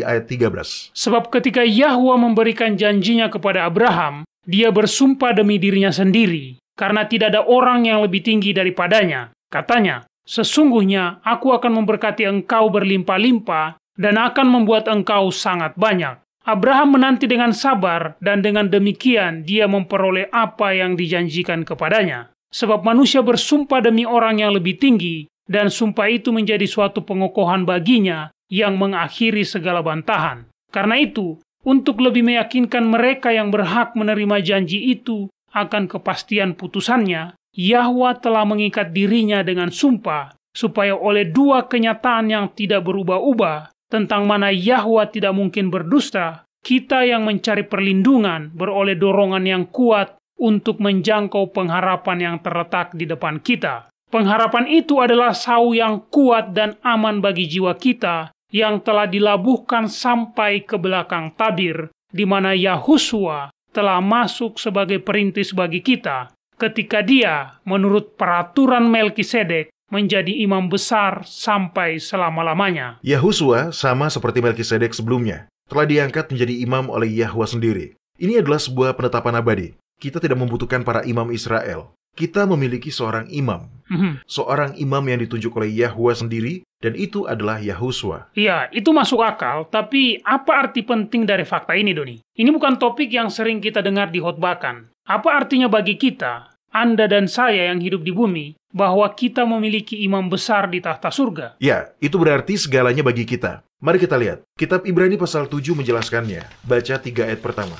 ayat 13. Sebab ketika Yahwa memberikan janjinya kepada Abraham, dia bersumpah demi dirinya sendiri, karena tidak ada orang yang lebih tinggi daripadanya. Katanya, sesungguhnya aku akan memberkati engkau berlimpah-limpah dan akan membuat engkau sangat banyak. Abraham menanti dengan sabar, dan dengan demikian dia memperoleh apa yang dijanjikan kepadanya. Sebab manusia bersumpah demi orang yang lebih tinggi, dan sumpah itu menjadi suatu pengokohan baginya yang mengakhiri segala bantahan. Karena itu, untuk lebih meyakinkan mereka yang berhak menerima janji itu akan kepastian putusannya, Yahwa telah mengikat dirinya dengan sumpah, supaya oleh dua kenyataan yang tidak berubah-ubah, tentang mana Yahwa tidak mungkin berdusta, kita yang mencari perlindungan beroleh dorongan yang kuat untuk menjangkau pengharapan yang terletak di depan kita. Pengharapan itu adalah sau yang kuat dan aman bagi jiwa kita yang telah dilabuhkan sampai ke belakang tabir, di mana Yahuswa telah masuk sebagai perintis bagi kita ketika dia, menurut peraturan Melkisedek, menjadi imam besar sampai selama-lamanya. Yahuswa sama seperti Melkisedek sebelumnya, telah diangkat menjadi imam oleh Yahwa sendiri. Ini adalah sebuah penetapan abadi. Kita tidak membutuhkan para imam Israel. Kita memiliki seorang imam. Seorang imam yang ditunjuk oleh Yahwa sendiri dan itu adalah Yahuswa. Iya, itu masuk akal, tapi apa arti penting dari fakta ini, Doni? Ini bukan topik yang sering kita dengar dihotbahkan. Apa artinya bagi kita, Anda dan saya yang hidup di bumi, bahwa kita memiliki imam besar di tahta surga? Ya, itu berarti segalanya bagi kita. Mari kita lihat. Kitab Ibrani pasal 7 menjelaskannya. Baca 3 ayat pertama.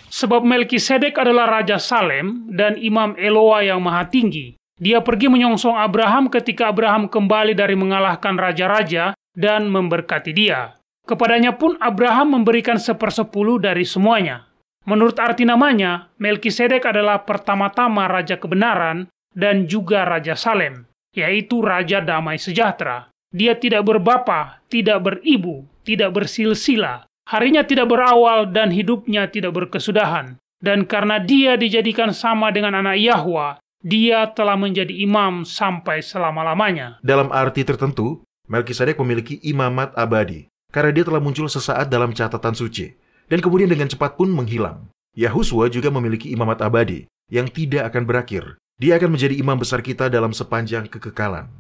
Sebab Melkisedek adalah Raja Salem dan Imam Eloa yang maha tinggi. Dia pergi menyongsong Abraham ketika Abraham kembali dari mengalahkan raja-raja dan memberkati dia. Kepadanya pun Abraham memberikan 1/10 dari semuanya. Menurut arti namanya, Melkisedek adalah pertama-tama Raja Kebenaran dan juga Raja Salem, yaitu Raja Damai Sejahtera. Dia tidak berbapa, tidak beribu, tidak bersilsilah. Harinya tidak berawal dan hidupnya tidak berkesudahan. Dan karena dia dijadikan sama dengan anak Yahwa, dia telah menjadi imam sampai selama-lamanya. Dalam arti tertentu, Melkisedek memiliki imamat abadi, karena dia telah muncul sesaat dalam catatan suci, dan kemudian dengan cepat pun menghilang. Yahuswa juga memiliki imamat abadi, yang tidak akan berakhir. Dia akan menjadi imam besar kita dalam sepanjang kekekalan.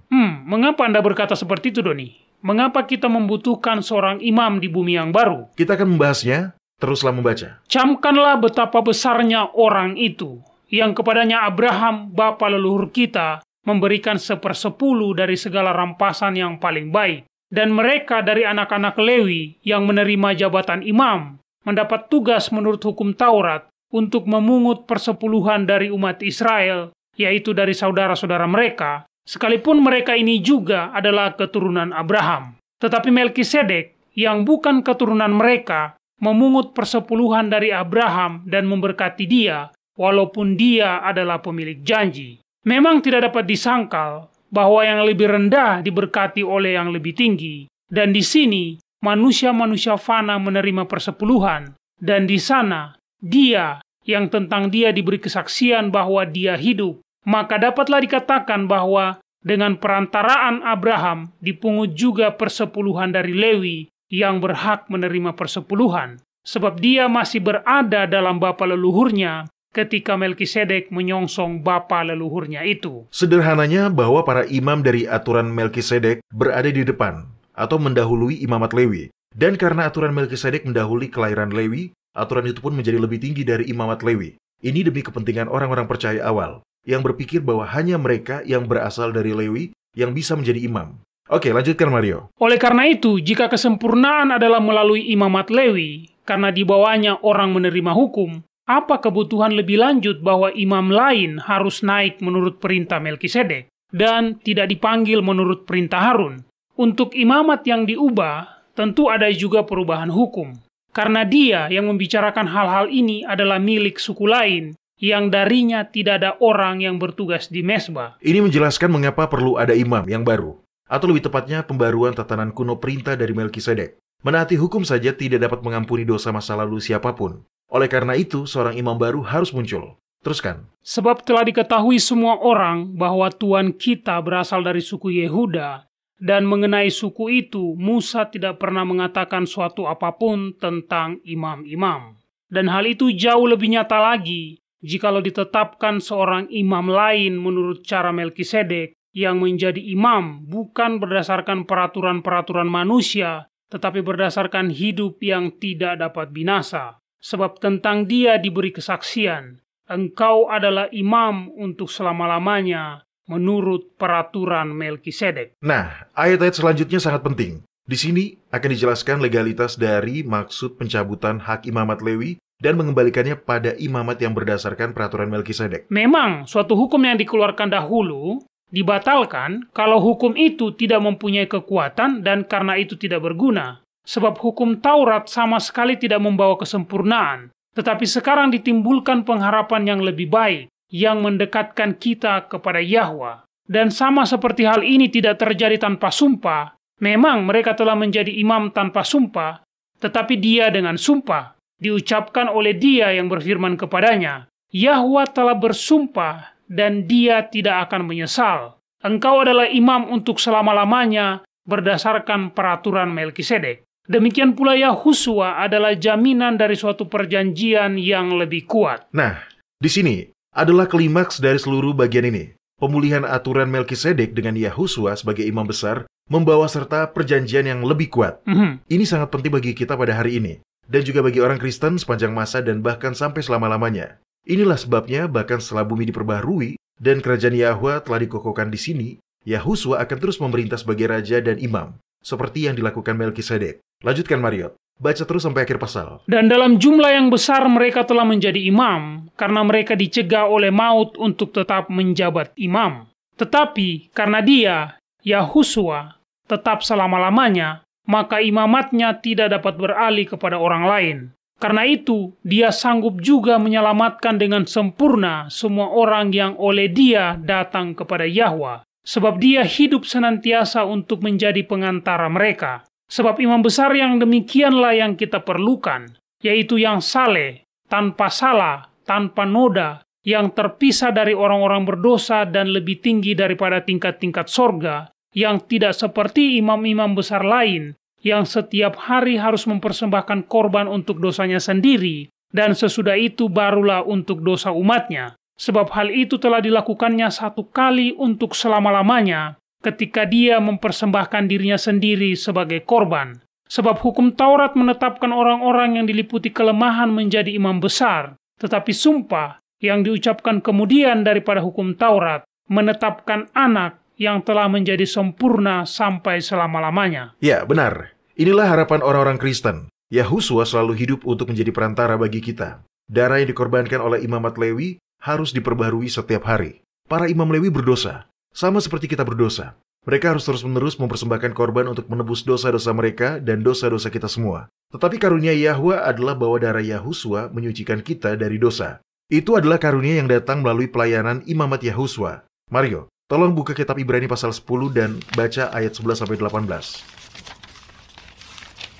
Mengapa Anda berkata seperti itu, Doni? Mengapa kita membutuhkan seorang imam di bumi yang baru? Kita akan membahasnya, teruslah membaca. Camkanlah betapa besarnya orang itu, yang kepadanya Abraham, bapa leluhur kita, memberikan 1/10 dari segala rampasan yang paling baik. Dan mereka dari anak-anak Lewi yang menerima jabatan imam, mendapat tugas menurut hukum Taurat untuk memungut persepuluhan dari umat Israel, yaitu dari saudara-saudara mereka, sekalipun mereka ini juga adalah keturunan Abraham. Tetapi Melkisedek, yang bukan keturunan mereka, memungut persepuluhan dari Abraham dan memberkati dia, walaupun dia adalah pemilik janji. Memang tidak dapat disangkal bahwa yang lebih rendah diberkati oleh yang lebih tinggi. Dan di sini, manusia-manusia fana menerima persepuluhan. Dan di sana, dia yang tentang dia diberi kesaksian bahwa dia hidup. Maka dapatlah dikatakan bahwa dengan perantaraan Abraham dipungut juga persepuluhan dari Lewi yang berhak menerima persepuluhan. Sebab dia masih berada dalam bapa leluhurnya ketika Melkisedek menyongsong bapa leluhurnya itu. Sederhananya bahwa para imam dari aturan Melkisedek berada di depan atau mendahului imamat Lewi. Dan karena aturan Melkisedek mendahului kelahiran Lewi, aturan itu pun menjadi lebih tinggi dari imamat Lewi. Ini demi kepentingan orang-orang percaya awal yang berpikir bahwa hanya mereka yang berasal dari Lewi yang bisa menjadi imam. Oke, lanjutkan Mario. Oleh karena itu, jika kesempurnaan adalah melalui imamat Lewi, karena di bawahnya orang menerima hukum, apa kebutuhan lebih lanjut bahwa imam lain harus naik menurut perintah Melkisedek dan tidak dipanggil menurut perintah Harun? Untuk imamat yang diubah, tentu ada juga perubahan hukum. Karena dia yang membicarakan hal-hal ini adalah milik suku lain, yang darinya tidak ada orang yang bertugas di mezbah. Ini menjelaskan mengapa perlu ada imam yang baru, atau lebih tepatnya pembaruan tatanan kuno perintah dari Melkisedek. Menaati hukum saja tidak dapat mengampuni dosa masa lalu siapapun. Oleh karena itu, seorang imam baru harus muncul. Teruskan. Sebab telah diketahui semua orang bahwa Tuhan kita berasal dari suku Yehuda, dan mengenai suku itu, Musa tidak pernah mengatakan suatu apapun tentang imam-imam. Dan hal itu jauh lebih nyata lagi, jikalau ditetapkan seorang imam lain menurut cara Melkisedek, yang menjadi imam bukan berdasarkan peraturan-peraturan manusia, tetapi berdasarkan hidup yang tidak dapat binasa. Sebab tentang dia diberi kesaksian, engkau adalah imam untuk selama-lamanya menurut peraturan Melkisedek. Nah, ayat-ayat selanjutnya sangat penting. Di sini akan dijelaskan legalitas dari maksud pencabutan hak imamat Lewi dan mengembalikannya pada imamat yang berdasarkan peraturan Melkisedek. Memang, suatu hukum yang dikeluarkan dahulu dibatalkan kalau hukum itu tidak mempunyai kekuatan dan karena itu tidak berguna. Sebab hukum Taurat sama sekali tidak membawa kesempurnaan, tetapi sekarang ditimbulkan pengharapan yang lebih baik, yang mendekatkan kita kepada Yahwa. Dan sama seperti hal ini tidak terjadi tanpa sumpah, memang mereka telah menjadi imam tanpa sumpah, tetapi dia dengan sumpah, diucapkan oleh dia yang berfirman kepadanya, Yahwa telah bersumpah dan dia tidak akan menyesal. Engkau adalah imam untuk selama-lamanya berdasarkan peraturan Melkisedek. Demikian pula Yahuswa adalah jaminan dari suatu perjanjian yang lebih kuat. Nah, di sini adalah klimaks dari seluruh bagian ini. pemulihan aturan Melkisedek dengan Yahusua sebagai imam besar membawa serta perjanjian yang lebih kuat. Ini sangat penting bagi kita pada hari ini, dan juga bagi orang Kristen sepanjang masa dan bahkan sampai selama-lamanya. Inilah sebabnya bahkan setelah bumi diperbaharui dan kerajaan Yahwa telah dikokohkan di sini, Yahusua akan terus memerintah sebagai raja dan imam, seperti yang dilakukan Melkisedek. Lanjutkan Mario, baca terus sampai akhir pasal. Dan dalam jumlah yang besar mereka telah menjadi imam, karena mereka dicegah oleh maut untuk tetap menjabat imam. Tetapi karena dia, Yahusua, tetap selama-lamanya, maka imamatnya tidak dapat beralih kepada orang lain. Karena itu, dia sanggup juga menyelamatkan dengan sempurna semua orang yang oleh dia datang kepada Yahwa. Sebab dia hidup senantiasa untuk menjadi pengantara mereka. Sebab imam besar yang demikianlah yang kita perlukan, yaitu yang saleh, tanpa salah, tanpa noda, yang terpisah dari orang-orang berdosa dan lebih tinggi daripada tingkat-tingkat sorga, yang tidak seperti imam-imam besar lain, yang setiap hari harus mempersembahkan korban untuk dosanya sendiri, dan sesudah itu barulah untuk dosa umatnya. Sebab hal itu telah dilakukannya satu kali untuk selama-lamanya, ketika dia mempersembahkan dirinya sendiri sebagai korban. Sebab hukum Taurat menetapkan orang-orang yang diliputi kelemahan menjadi imam besar, tetapi sumpah yang diucapkan kemudian daripada hukum Taurat menetapkan anak yang telah menjadi sempurna sampai selama-lamanya. Ya, benar. Inilah harapan orang-orang Kristen. Yahusua selalu hidup untuk menjadi perantara bagi kita. Darah yang dikorbankan oleh imamat Lewi harus diperbarui setiap hari. Para imam Lewi berdosa, sama seperti kita berdosa. Mereka harus terus-menerus mempersembahkan korban untuk menebus dosa-dosa mereka dan dosa-dosa kita semua. Tetapi karunia Yahwa adalah bahwa darah Yahusua menyucikan kita dari dosa. Itu adalah karunia yang datang melalui pelayanan imamat Yahusua. Mario, tolong buka kitab Ibrani pasal 10 dan baca ayat 11-18.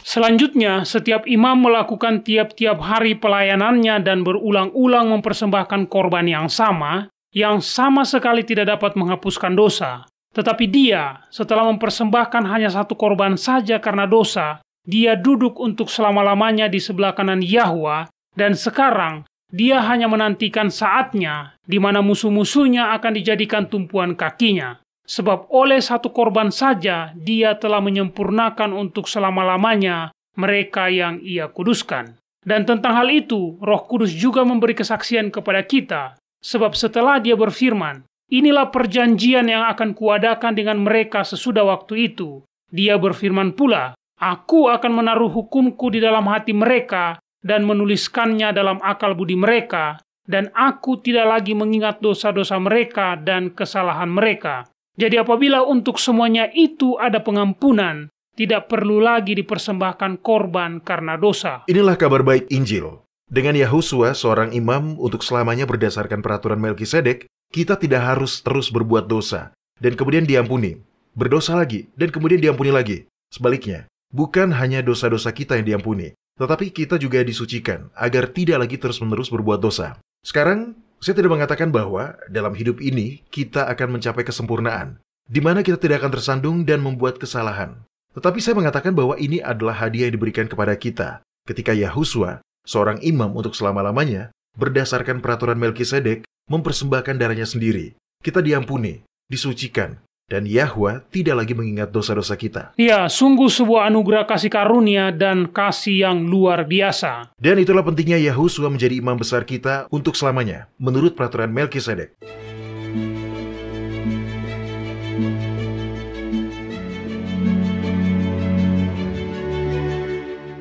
Selanjutnya, setiap imam melakukan tiap-tiap hari pelayanannya dan berulang-ulang mempersembahkan korban yang sama sekali tidak dapat menghapuskan dosa. Tetapi dia, setelah mempersembahkan hanya satu korban saja karena dosa, dia duduk untuk selama-lamanya di sebelah kanan Yahwa, dan sekarang dia hanya menantikan saatnya di mana musuh-musuhnya akan dijadikan tumpuan kakinya. Sebab oleh satu korban saja dia telah menyempurnakan untuk selama-lamanya mereka yang ia kuduskan. Dan tentang hal itu, Roh Kudus juga memberi kesaksian kepada kita. Sebab setelah dia berfirman, inilah perjanjian yang akan kuadakan dengan mereka sesudah waktu itu. Dia berfirman pula, aku akan menaruh hukumku di dalam hati mereka dan menuliskannya dalam akal budi mereka. Dan aku tidak lagi mengingat dosa-dosa mereka dan kesalahan mereka. Jadi apabila untuk semuanya itu ada pengampunan, tidak perlu lagi dipersembahkan korban karena dosa. Inilah kabar baik Injil. Dengan Yahusua, seorang imam untuk selamanya berdasarkan peraturan Melkisedek, kita tidak harus terus berbuat dosa, dan kemudian diampuni. Berdosa lagi, dan kemudian diampuni lagi. Sebaliknya, bukan hanya dosa-dosa kita yang diampuni, tetapi kita juga disucikan, agar tidak lagi terus-menerus berbuat dosa. Sekarang, saya tidak mengatakan bahwa dalam hidup ini kita akan mencapai kesempurnaan, di mana kita tidak akan tersandung dan membuat kesalahan. Tetapi saya mengatakan bahwa ini adalah hadiah yang diberikan kepada kita, ketika Yahusua, seorang imam untuk selama-lamanya, berdasarkan peraturan Melkisedek, mempersembahkan darahnya sendiri. Kita diampuni, disucikan, dan Yahwa tidak lagi mengingat dosa-dosa kita. Ya, sungguh sebuah anugerah kasih karunia dan kasih yang luar biasa. Dan itulah pentingnya Yahusua menjadi imam besar kita untuk selamanya, menurut peraturan Melkisedek.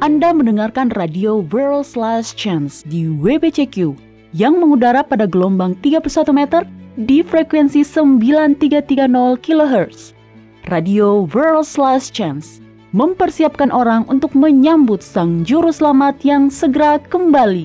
Anda mendengarkan radio World's Last Chance di WBCQ yang mengudara pada gelombang 31 meter di frekuensi 9330 kHz. Radio World's Last Chance mempersiapkan orang untuk menyambut Sang Juru Selamat yang segera kembali.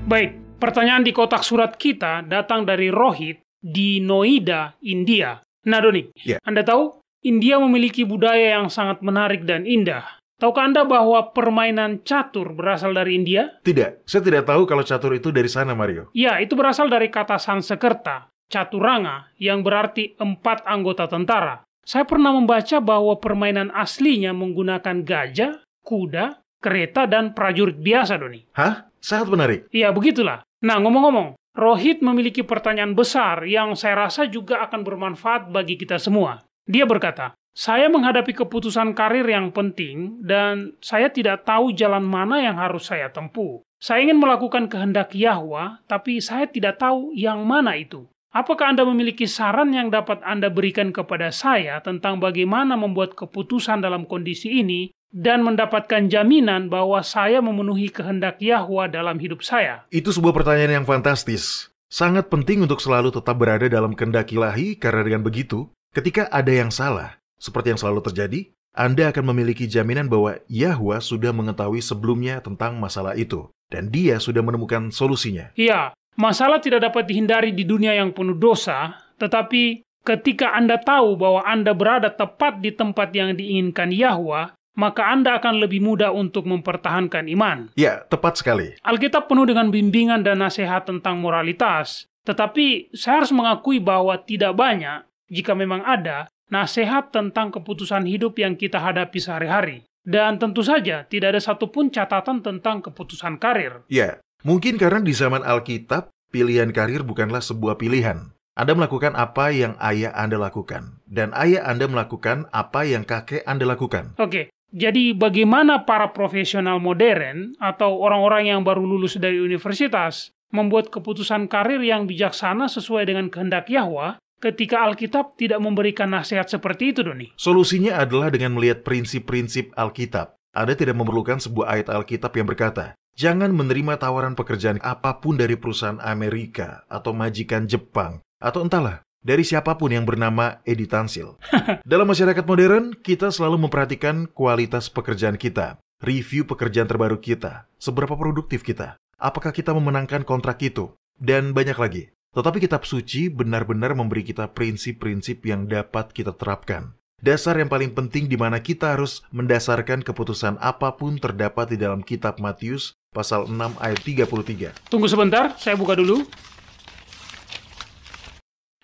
Baik, pertanyaan di kotak surat kita datang dari Rohit di Noida, India. Nah, Doni, Anda tahu, India memiliki budaya yang sangat menarik dan indah. Tahukah Anda bahwa permainan catur berasal dari India? Tidak, saya tidak tahu kalau catur itu dari sana, Mario. Ya, itu berasal dari kata Sanskerta, caturanga, yang berarti 4 anggota tentara. Saya pernah membaca bahwa permainan aslinya menggunakan gajah, kuda, kereta, dan prajurit biasa, Doni. Hah? Sangat menarik. Iya, begitulah. Nah, ngomong-ngomong, Rohit memiliki pertanyaan besar yang saya rasa juga akan bermanfaat bagi kita semua. Dia berkata, saya menghadapi keputusan karir yang penting dan saya tidak tahu jalan mana yang harus saya tempuh. Saya ingin melakukan kehendak Yahwa, tapi saya tidak tahu yang mana itu. Apakah Anda memiliki saran yang dapat Anda berikan kepada saya tentang bagaimana membuat keputusan dalam kondisi ini dan mendapatkan jaminan bahwa saya memenuhi kehendak Yahwa dalam hidup saya? Itu sebuah pertanyaan yang fantastis. Sangat penting untuk selalu tetap berada dalam kehendak ilahi, karena dengan begitu, ketika ada yang salah, seperti yang selalu terjadi, Anda akan memiliki jaminan bahwa Yahwa sudah mengetahui sebelumnya tentang masalah itu, dan Dia sudah menemukan solusinya. Iya, masalah tidak dapat dihindari di dunia yang penuh dosa, tetapi ketika Anda tahu bahwa Anda berada tepat di tempat yang diinginkan Yahwa, maka Anda akan lebih mudah untuk mempertahankan iman. Ya, tepat sekali. Alkitab penuh dengan bimbingan dan nasihat tentang moralitas, tetapi saya harus mengakui bahwa tidak banyak, jika memang ada, nasihat tentang keputusan hidup yang kita hadapi sehari-hari. Dan tentu saja tidak ada satupun catatan tentang keputusan karir. Ya, mungkin karena di zaman Alkitab, pilihan karir bukanlah sebuah pilihan. Anda melakukan apa yang ayah Anda lakukan, dan ayah Anda melakukan apa yang kakek Anda lakukan. Oke. Jadi bagaimana para profesional modern atau orang-orang yang baru lulus dari universitas membuat keputusan karir yang bijaksana sesuai dengan kehendak Yahwa ketika Alkitab tidak memberikan nasihat seperti itu, Doni? Solusinya adalah dengan melihat prinsip-prinsip Alkitab. Anda tidak memerlukan sebuah ayat Alkitab yang berkata, jangan menerima tawaran pekerjaan apapun dari perusahaan Amerika atau majikan Jepang, atau entahlah, dari siapapun yang bernama Edi Tansil. Dalam masyarakat modern, kita selalu memperhatikan kualitas pekerjaan kita, review pekerjaan terbaru kita, seberapa produktif kita, apakah kita memenangkan kontrak itu, dan banyak lagi. Tetapi kitab suci benar-benar memberi kita prinsip-prinsip yang dapat kita terapkan. Dasar yang paling penting di mana kita harus mendasarkan keputusan apapun terdapat di dalam kitab Matius pasal 6 ayat 33. Tunggu sebentar, saya buka dulu.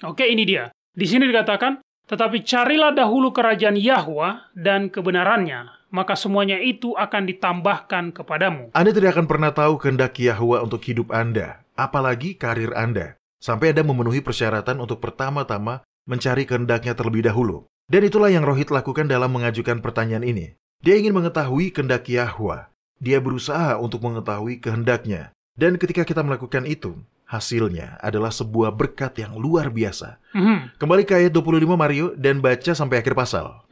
Oke, ini dia. Di sini dikatakan, tetapi carilah dahulu kerajaan Yahwa dan kebenarannya, maka semuanya itu akan ditambahkan kepadamu. Anda tidak akan pernah tahu kehendak Yahwa untuk hidup Anda, apalagi karir Anda, sampai Anda memenuhi persyaratan untuk pertama-tama mencari kehendaknya terlebih dahulu. Dan itulah yang Rohit lakukan dalam mengajukan pertanyaan ini. Dia ingin mengetahui kehendak Yahwa. Dia berusaha untuk mengetahui kehendaknya. Dan ketika kita melakukan itu, hasilnya adalah sebuah berkat yang luar biasa. Kembali ke ayat 25, Mario, dan baca sampai akhir pasal.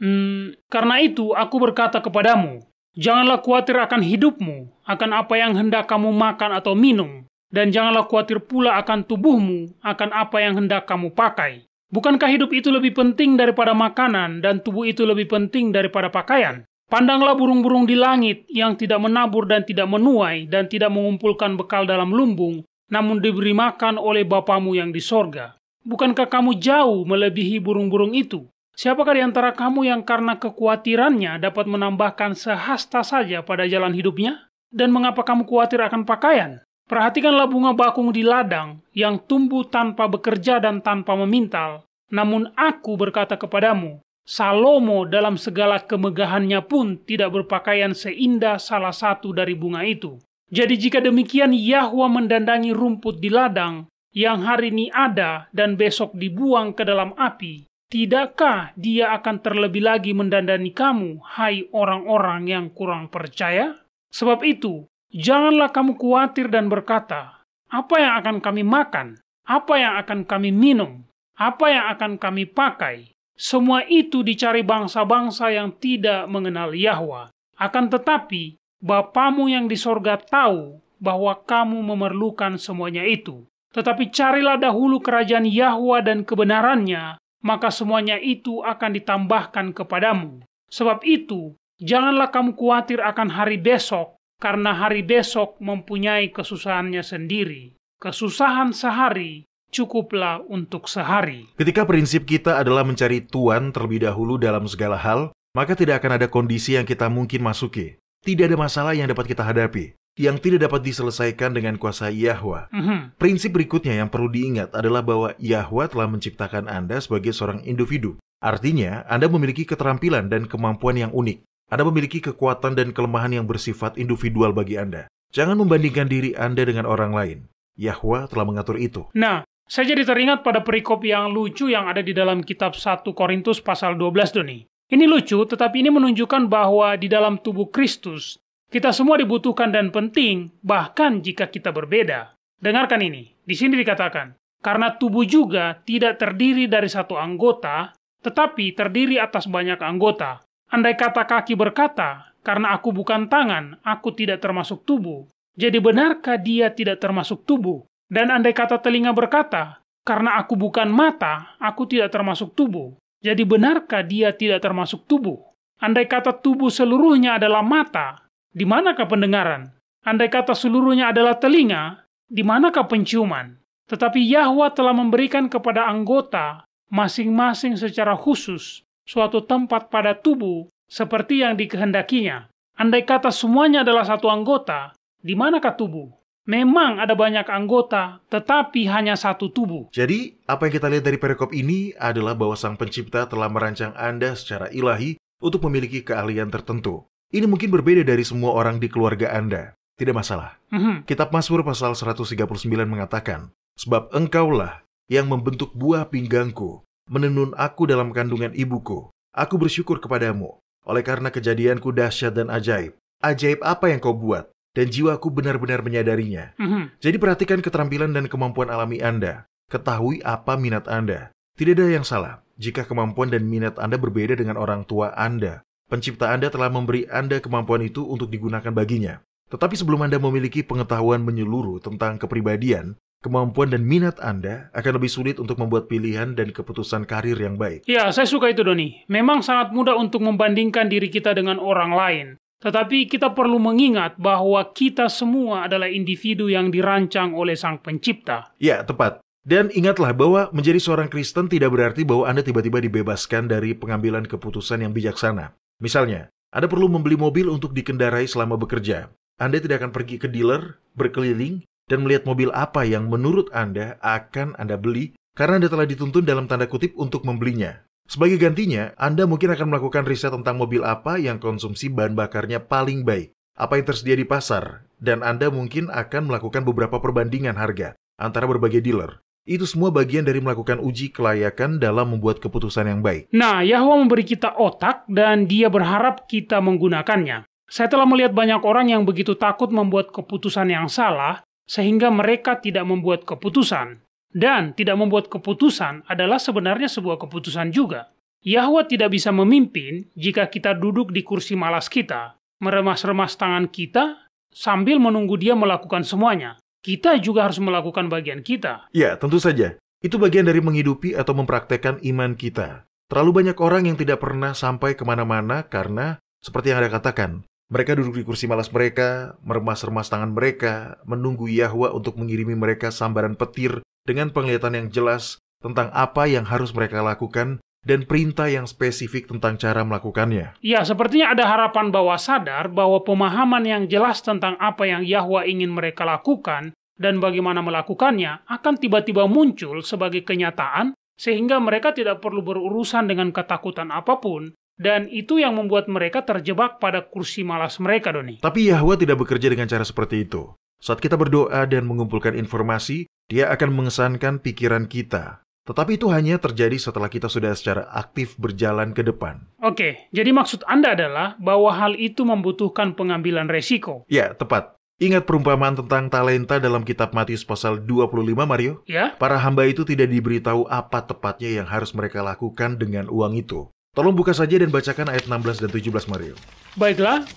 Karena itu, aku berkata kepadamu, janganlah khawatir akan hidupmu, akan apa yang hendak kamu makan atau minum, dan janganlah khawatir pula akan tubuhmu, akan apa yang hendak kamu pakai. Bukankah hidup itu lebih penting daripada makanan, dan tubuh itu lebih penting daripada pakaian? Pandanglah burung-burung di langit yang tidak menabur dan tidak menuai dan tidak mengumpulkan bekal dalam lumbung, namun diberi makan oleh Bapamu yang di sorga. Bukankah kamu jauh melebihi burung-burung itu? Siapakah di antara kamu yang karena kekhawatirannya dapat menambahkan sehasta saja pada jalan hidupnya? Dan mengapa kamu khawatir akan pakaian? Perhatikanlah bunga bakung di ladang yang tumbuh tanpa bekerja dan tanpa memintal. Namun aku berkata kepadamu, Salomo dalam segala kemegahannya pun tidak berpakaian seindah salah satu dari bunga itu. Jadi jika demikian Yahwa mendandangi rumput di ladang yang hari ini ada dan besok dibuang ke dalam api, tidakkah Dia akan terlebih lagi mendandani kamu, hai orang-orang yang kurang percaya? Sebab itu, janganlah kamu khawatir dan berkata, apa yang akan kami makan? Apa yang akan kami minum? Apa yang akan kami pakai? Semua itu dicari bangsa-bangsa yang tidak mengenal Yahwa. Akan tetapi, Bapamu yang di sorga tahu bahwa kamu memerlukan semuanya itu. Tetapi carilah dahulu kerajaan Yahwa dan kebenarannya, maka semuanya itu akan ditambahkan kepadamu. Sebab itu, janganlah kamu khawatir akan hari besok, karena hari besok mempunyai kesusahannya sendiri. Kesusahan sehari cukuplah untuk sehari. Ketika prinsip kita adalah mencari Tuhan terlebih dahulu dalam segala hal, maka tidak akan ada kondisi yang kita mungkin masuki. Tidak ada masalah yang dapat kita hadapi, yang tidak dapat diselesaikan dengan kuasa Yahwa. Prinsip berikutnya yang perlu diingat adalah bahwa Yahwa telah menciptakan Anda sebagai seorang individu. Artinya, Anda memiliki keterampilan dan kemampuan yang unik. Anda memiliki kekuatan dan kelemahan yang bersifat individual bagi Anda. Jangan membandingkan diri Anda dengan orang lain. Yahwa telah mengatur itu. Nah, saya jadi teringat pada perikop yang lucu yang ada di dalam kitab 1 Korintus pasal 12, Doni. Ini lucu, tetapi ini menunjukkan bahwa di dalam tubuh Kristus, kita semua dibutuhkan dan penting, bahkan jika kita berbeda. Dengarkan ini, di sini dikatakan, karena tubuh juga tidak terdiri dari satu anggota, tetapi terdiri atas banyak anggota. Andai kata kaki berkata, karena aku bukan tangan, aku tidak termasuk tubuh. Jadi benarkah dia tidak termasuk tubuh? Dan andai kata telinga berkata, karena aku bukan mata, aku tidak termasuk tubuh. Jadi benarkah dia tidak termasuk tubuh? Andai kata tubuh seluruhnya adalah mata, di manakah pendengaran? Andai kata seluruhnya adalah telinga, di manakah penciuman? Tetapi Yahwa telah memberikan kepada anggota masing-masing secara khusus suatu tempat pada tubuh seperti yang dikehendakinya. Andai kata semuanya adalah satu anggota, di manakah tubuh? Memang ada banyak anggota, tetapi hanya satu tubuh. Jadi, apa yang kita lihat dari perikop ini adalah bahwa Sang Pencipta telah merancang Anda secara ilahi untuk memiliki keahlian tertentu. Ini mungkin berbeda dari semua orang di keluarga Anda. Tidak masalah. Kitab Mazmur pasal 139 mengatakan, sebab engkaulah yang membentuk buah pinggangku, menenun aku dalam kandungan ibuku. Aku bersyukur kepadamu, oleh karena kejadianku dahsyat dan ajaib. Ajaib apa yang kau buat? Dan jiwaku benar-benar menyadarinya. Jadi perhatikan keterampilan dan kemampuan alami Anda. Ketahui apa minat Anda. Tidak ada yang salah jika kemampuan dan minat Anda berbeda dengan orang tua Anda. Pencipta Anda telah memberi Anda kemampuan itu untuk digunakan baginya. Tetapi sebelum Anda memiliki pengetahuan menyeluruh tentang kepribadian, kemampuan dan minat Anda akan lebih sulit untuk membuat pilihan dan keputusan karir yang baik. Ya, saya suka itu, Doni. Memang sangat mudah untuk membandingkan diri kita dengan orang lain. Tetapi kita perlu mengingat bahwa kita semua adalah individu yang dirancang oleh Sang Pencipta. Ya, tepat. Dan ingatlah bahwa menjadi seorang Kristen tidak berarti bahwa Anda tiba-tiba dibebaskan dari pengambilan keputusan yang bijaksana. Misalnya, Anda perlu membeli mobil untuk dikendarai selama bekerja. Anda tidak akan pergi ke dealer, berkeliling, dan melihat mobil apa yang menurut Anda akan Anda beli karena Anda telah dituntun dalam tanda kutip untuk membelinya. Sebagai gantinya, Anda mungkin akan melakukan riset tentang mobil apa yang konsumsi bahan bakarnya paling baik, apa yang tersedia di pasar, dan Anda mungkin akan melakukan beberapa perbandingan harga antara berbagai dealer. Itu semua bagian dari melakukan uji kelayakan dalam membuat keputusan yang baik. Nah, Yahwa memberi kita otak dan Dia berharap kita menggunakannya. Saya telah melihat banyak orang yang begitu takut membuat keputusan yang salah, sehingga mereka tidak membuat keputusan. Dan tidak membuat keputusan adalah sebenarnya sebuah keputusan juga. Yahwa tidak bisa memimpin jika kita duduk di kursi malas kita, meremas-remas tangan kita, sambil menunggu Dia melakukan semuanya. Kita juga harus melakukan bagian kita. Ya, tentu saja. Itu bagian dari menghidupi atau mempraktekkan iman kita. Terlalu banyak orang yang tidak pernah sampai kemana-mana karena, seperti yang Anda katakan, mereka duduk di kursi malas mereka, meremas-remas tangan mereka, menunggu Yahwa untuk mengirimi mereka sambaran petir dengan penglihatan yang jelas tentang apa yang harus mereka lakukan dan perintah yang spesifik tentang cara melakukannya. Ya, sepertinya ada harapan bawah sadar bahwa pemahaman yang jelas tentang apa yang Yahwa ingin mereka lakukan dan bagaimana melakukannya akan tiba-tiba muncul sebagai kenyataan sehingga mereka tidak perlu berurusan dengan ketakutan apapun. Dan itu yang membuat mereka terjebak pada kursi malas mereka, Doni. Tapi Yahwa tidak bekerja dengan cara seperti itu. Saat kita berdoa dan mengumpulkan informasi, Dia akan mengesankan pikiran kita. Tetapi itu hanya terjadi setelah kita sudah secara aktif berjalan ke depan. Oke, jadi maksud Anda adalah bahwa hal itu membutuhkan pengambilan resiko. Ya, tepat. Ingat perumpamaan tentang talenta dalam kitab Matius pasal 25, Mario? Ya? Para hamba itu tidak diberitahu apa tepatnya yang harus mereka lakukan dengan uang itu. Tolong buka saja dan bacakan ayat 16 dan 17, Mario. Baiklah.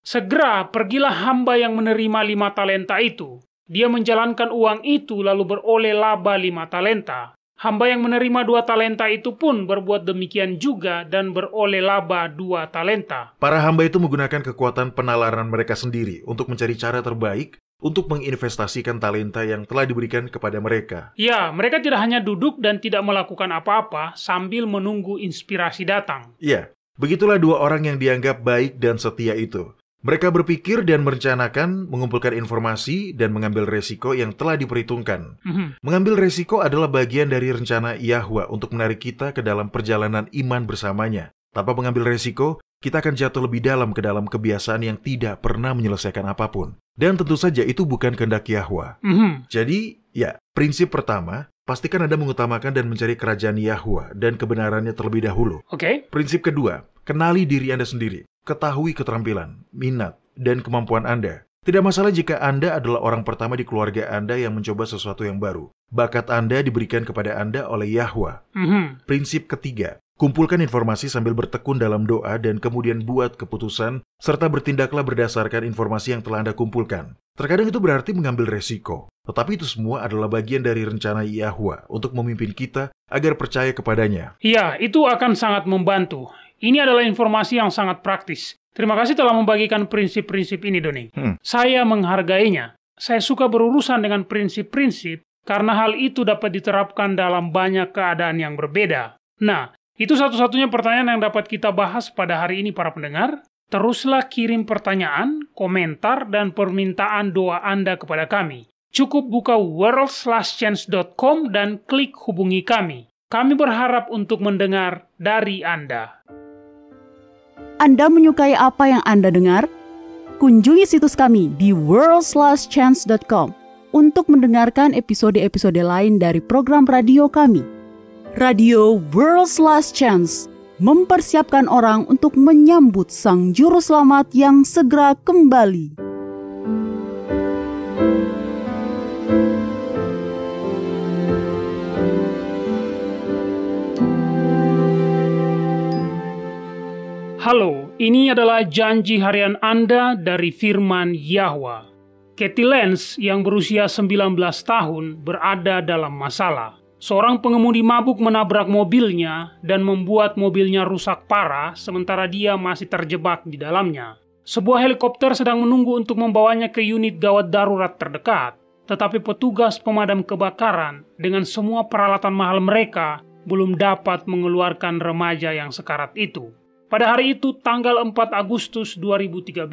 Segera pergilah hamba yang menerima 5 talenta itu. Dia menjalankan uang itu lalu beroleh laba 5 talenta. Hamba yang menerima 2 talenta itu pun berbuat demikian juga dan beroleh laba 2 talenta. Para hamba itu menggunakan kekuatan penalaran mereka sendiri untuk mencari cara terbaik untuk menginvestasikan talenta yang telah diberikan kepada mereka. Ya, mereka tidak hanya duduk dan tidak melakukan apa-apa sambil menunggu inspirasi datang. Ya, begitulah 2 orang yang dianggap baik dan setia itu. Mereka berpikir dan merencanakan, mengumpulkan informasi, dan mengambil resiko yang telah diperhitungkan. Mengambil resiko adalah bagian dari rencana Yahwa untuk menarik kita ke dalam perjalanan iman bersamanya. Tanpa mengambil resiko, kita akan jatuh lebih dalam ke dalam kebiasaan yang tidak pernah menyelesaikan apapun. Dan tentu saja itu bukan kehendak Yahwa. Jadi, ya, prinsip pertama, pastikan Anda mengutamakan dan mencari kerajaan Yahwa dan kebenarannya terlebih dahulu. Prinsip kedua, kenali diri Anda sendiri. Ketahui keterampilan, minat, dan kemampuan Anda. Tidak masalah jika Anda adalah orang pertama di keluarga Anda yang mencoba sesuatu yang baru. Bakat Anda diberikan kepada Anda oleh Yahwa. Prinsip ketiga, kumpulkan informasi sambil bertekun dalam doa dan kemudian buat keputusan, serta bertindaklah berdasarkan informasi yang telah Anda kumpulkan. Terkadang itu berarti mengambil resiko. Tetapi itu semua adalah bagian dari rencana Yahwa untuk memimpin kita agar percaya kepadanya. Iya, itu akan sangat membantu. Ini adalah informasi yang sangat praktis. Terima kasih telah membagikan prinsip-prinsip ini, Doni. Saya menghargainya. Saya suka berurusan dengan prinsip-prinsip karena hal itu dapat diterapkan dalam banyak keadaan yang berbeda. Nah, itu satu-satunya pertanyaan yang dapat kita bahas pada hari ini, para pendengar. Teruslah kirim pertanyaan, komentar, dan permintaan doa Anda kepada kami. Cukup buka worldslastchance.com dan klik hubungi kami. Kami berharap untuk mendengar dari Anda. Anda menyukai apa yang Anda dengar? Kunjungi situs kami di worldslastchance.com untuk mendengarkan episode-episode lain dari program radio kami. Radio World's Last Chance mempersiapkan orang untuk menyambut Sang Juru Selamat yang segera kembali. Halo, ini adalah janji harian Anda dari firman Yahwa. Kathy Lenz yang berusia 19 tahun berada dalam masalah. Seorang pengemudi mabuk menabrak mobilnya dan membuat mobilnya rusak parah sementara dia masih terjebak di dalamnya. Sebuah helikopter sedang menunggu untuk membawanya ke unit gawat darurat terdekat. Tetapi petugas pemadam kebakaran dengan semua peralatan mahal mereka belum dapat mengeluarkan remaja yang sekarat itu. Pada hari itu, tanggal 4 Agustus 2013,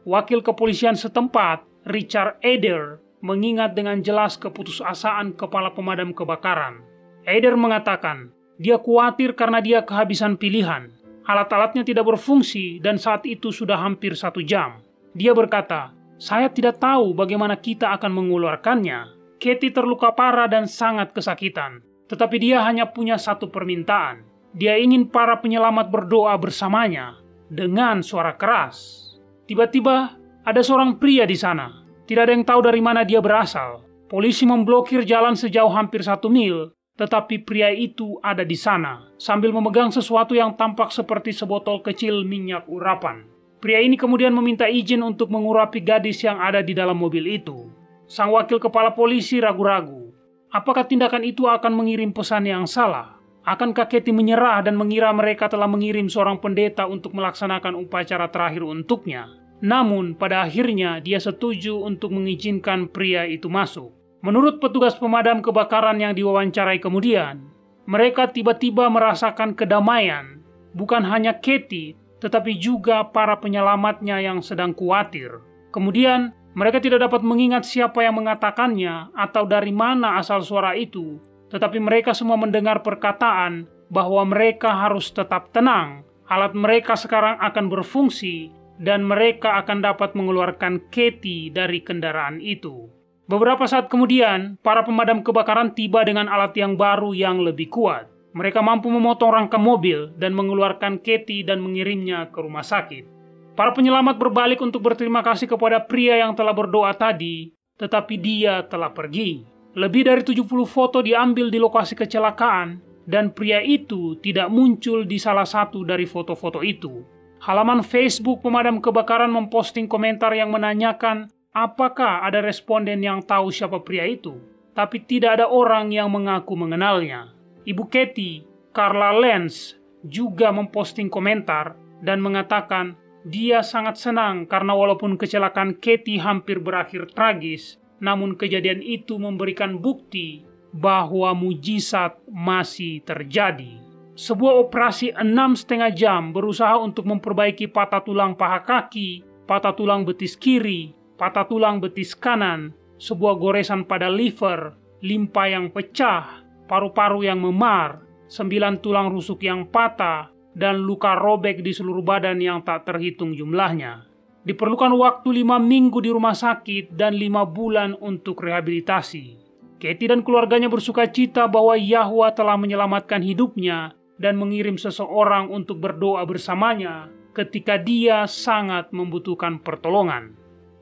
wakil kepolisian setempat, Richard Eder, mengingat dengan jelas keputusasaan kepala pemadam kebakaran. Eder mengatakan, dia khawatir karena dia kehabisan pilihan. Alat-alatnya tidak berfungsi dan saat itu sudah hampir 1 jam. Dia berkata, saya tidak tahu bagaimana kita akan mengeluarkannya. Kathy terluka parah dan sangat kesakitan. Tetapi dia hanya punya satu permintaan. Dia ingin para penyelamat berdoa bersamanya dengan suara keras. Tiba-tiba ada seorang pria di sana. Tidak ada yang tahu dari mana dia berasal. Polisi memblokir jalan sejauh hampir 1 mil, tetapi pria itu ada di sana sambil memegang sesuatu yang tampak seperti sebotol kecil minyak urapan. Pria ini kemudian meminta izin untuk mengurapi gadis yang ada di dalam mobil itu. Sang wakil kepala polisi ragu-ragu. Apakah tindakan itu akan mengirim pesan yang salah? Akankah Kathy menyerah dan mengira mereka telah mengirim seorang pendeta untuk melaksanakan upacara terakhir untuknya? Namun, pada akhirnya dia setuju untuk mengizinkan pria itu masuk. Menurut petugas pemadam kebakaran yang diwawancarai kemudian, mereka tiba-tiba merasakan kedamaian. Bukan hanya Kathy, tetapi juga para penyelamatnya yang sedang khawatir. Kemudian, mereka tidak dapat mengingat siapa yang mengatakannya atau dari mana asal suara itu. Tetapi mereka semua mendengar perkataan bahwa mereka harus tetap tenang. Alat mereka sekarang akan berfungsi dan mereka akan dapat mengeluarkan Kathy dari kendaraan itu. Beberapa saat kemudian, para pemadam kebakaran tiba dengan alat yang baru yang lebih kuat. Mereka mampu memotong rangka mobil dan mengeluarkan Kathy dan mengirimnya ke rumah sakit. Para penyelamat berbalik untuk berterima kasih kepada pria yang telah berdoa tadi, tetapi dia telah pergi. Lebih dari 70 foto diambil di lokasi kecelakaan, dan pria itu tidak muncul di salah satu dari foto-foto itu. Halaman Facebook pemadam kebakaran memposting komentar yang menanyakan apakah ada responden yang tahu siapa pria itu, tapi tidak ada orang yang mengaku mengenalnya. Ibu Kathy, Carla Lenz, juga memposting komentar dan mengatakan dia sangat senang karena walaupun kecelakaan Kathy hampir berakhir tragis, namun kejadian itu memberikan bukti bahwa mujizat masih terjadi. Sebuah operasi 6,5 jam berusaha untuk memperbaiki patah tulang paha kaki patah tulang betis kiri, patah tulang betis kanan, sebuah goresan pada liver, limpa yang pecah, paru-paru yang memar, 9 tulang rusuk yang patah, dan luka robek di seluruh badan yang tak terhitung jumlahnya. Diperlukan waktu 5 minggu di rumah sakit dan 5 bulan untuk rehabilitasi. Katie dan keluarganya bersuka cita bahwa Yahwa telah menyelamatkan hidupnya dan mengirim seseorang untuk berdoa bersamanya ketika dia sangat membutuhkan pertolongan.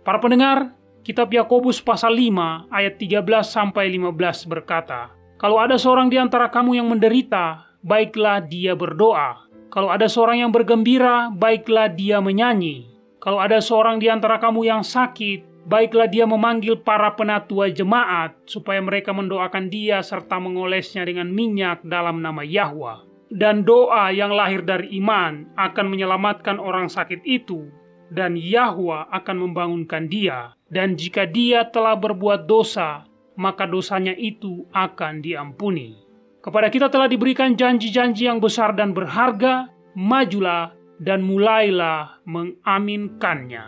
Para pendengar, kitab Yakobus pasal 5 ayat 13-15 berkata, "Kalau ada seorang di antara kamu yang menderita, baiklah dia berdoa. Kalau ada seorang yang bergembira, baiklah dia menyanyi. Kalau ada seorang di antara kamu yang sakit, baiklah dia memanggil para penatua jemaat supaya mereka mendoakan dia serta mengolesnya dengan minyak dalam nama Yahwa. Dan doa yang lahir dari iman akan menyelamatkan orang sakit itu, dan Yahwa akan membangunkan dia. Dan jika dia telah berbuat dosa, maka dosanya itu akan diampuni." Kepada kita telah diberikan janji-janji yang besar dan berharga. Majulah dan mulailah mengaminkannya.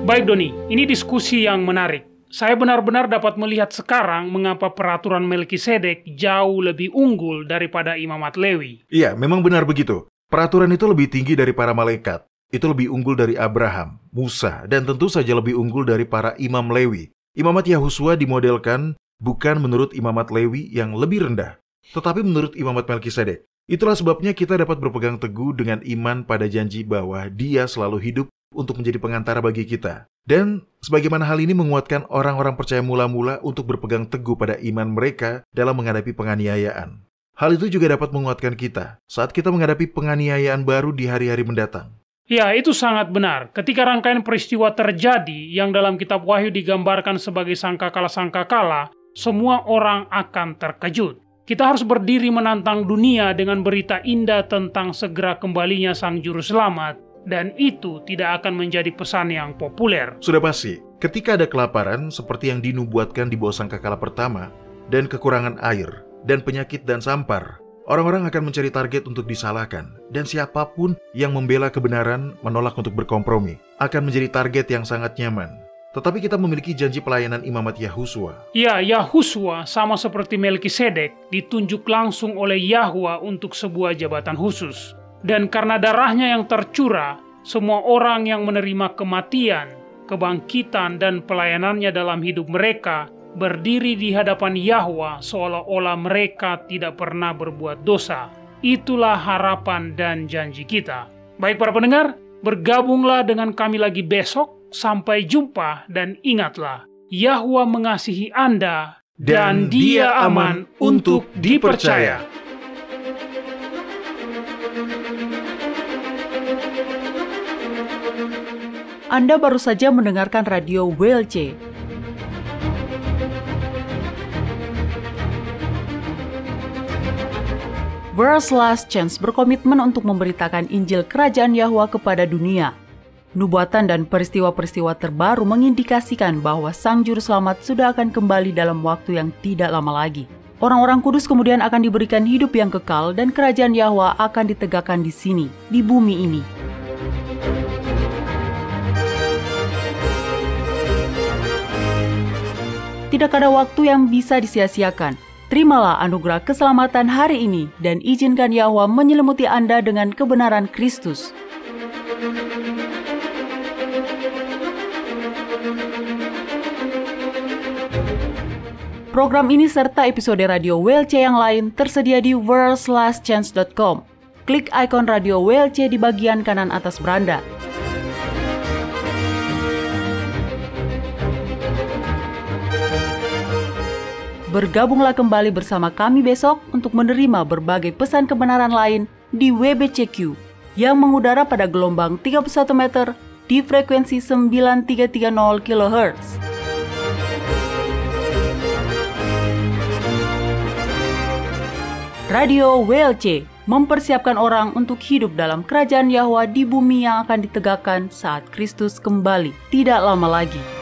Baik Doni, ini diskusi yang menarik. Saya benar-benar dapat melihat sekarang mengapa peraturan Melkisedek jauh lebih unggul daripada imamat Lewi. Iya, memang benar begitu. Peraturan itu lebih tinggi dari para malaikat. Itu lebih unggul dari Abraham, Musa, dan tentu saja lebih unggul dari para imam Lewi. Imamat Yahusua dimodelkan bukan menurut imamat Lewi yang lebih rendah, tetapi menurut imamat Melkisedek. Itulah sebabnya kita dapat berpegang teguh dengan iman pada janji bahwa Dia selalu hidup untuk menjadi pengantara bagi kita. Dan sebagaimana hal ini menguatkan orang-orang percaya mula-mula untuk berpegang teguh pada iman mereka dalam menghadapi penganiayaan. Hal itu juga dapat menguatkan kita saat kita menghadapi penganiayaan baru di hari-hari mendatang. Ya, itu sangat benar. Ketika rangkaian peristiwa terjadi yang dalam kitab Wahyu digambarkan sebagai sangkakala-sangkakala, semua orang akan terkejut. Kita harus berdiri menantang dunia dengan berita indah tentang segera kembalinya Sang Juru Selamat, dan itu tidak akan menjadi pesan yang populer. Sudah pasti, ketika ada kelaparan seperti yang dinubuatkan di bawah sangkakala pertama, dan kekurangan air, dan penyakit dan sampar, orang-orang akan mencari target untuk disalahkan, dan siapapun yang membela kebenaran menolak untuk berkompromi akan menjadi target yang sangat nyaman. Tetapi kita memiliki janji pelayanan imamat Yahusua. Ya, Yahusua sama seperti Melkisedek ditunjuk langsung oleh Yahwa untuk sebuah jabatan khusus. Dan karena darahnya yang tercurah, semua orang yang menerima kematian, kebangkitan, dan pelayanannya dalam hidup mereka berdiri di hadapan Yahwa seolah-olah mereka tidak pernah berbuat dosa. Itulah harapan dan janji kita. Baik para pendengar, bergabunglah dengan kami lagi besok. Sampai jumpa dan ingatlah, Yahwa mengasihi Anda dan Dia aman untuk dipercaya. Anda baru saja mendengarkan radio WLC. World's Last Chance berkomitmen untuk memberitakan Injil Kerajaan Yahwa kepada dunia. Nubuatan dan peristiwa-peristiwa terbaru mengindikasikan bahwa Sang Juru Selamat sudah akan kembali dalam waktu yang tidak lama lagi. Orang-orang kudus kemudian akan diberikan hidup yang kekal dan kerajaan Yahwa akan ditegakkan di sini, di bumi ini. Tidak ada waktu yang bisa disia-siakan. Terimalah anugerah keselamatan hari ini dan izinkan Yahwa menyelimuti Anda dengan kebenaran Kristus. Program ini serta episode radio WLC yang lain tersedia di worldslastchance.com. Klik ikon radio WLC di bagian kanan atas beranda. Bergabunglah kembali bersama kami besok untuk menerima berbagai pesan kebenaran lain di WBCQ yang mengudara pada gelombang 31 meter di frekuensi 9330 kHz. Radio WLC mempersiapkan orang untuk hidup dalam kerajaan Yahwa di bumi yang akan ditegakkan saat Kristus kembali tidak lama lagi.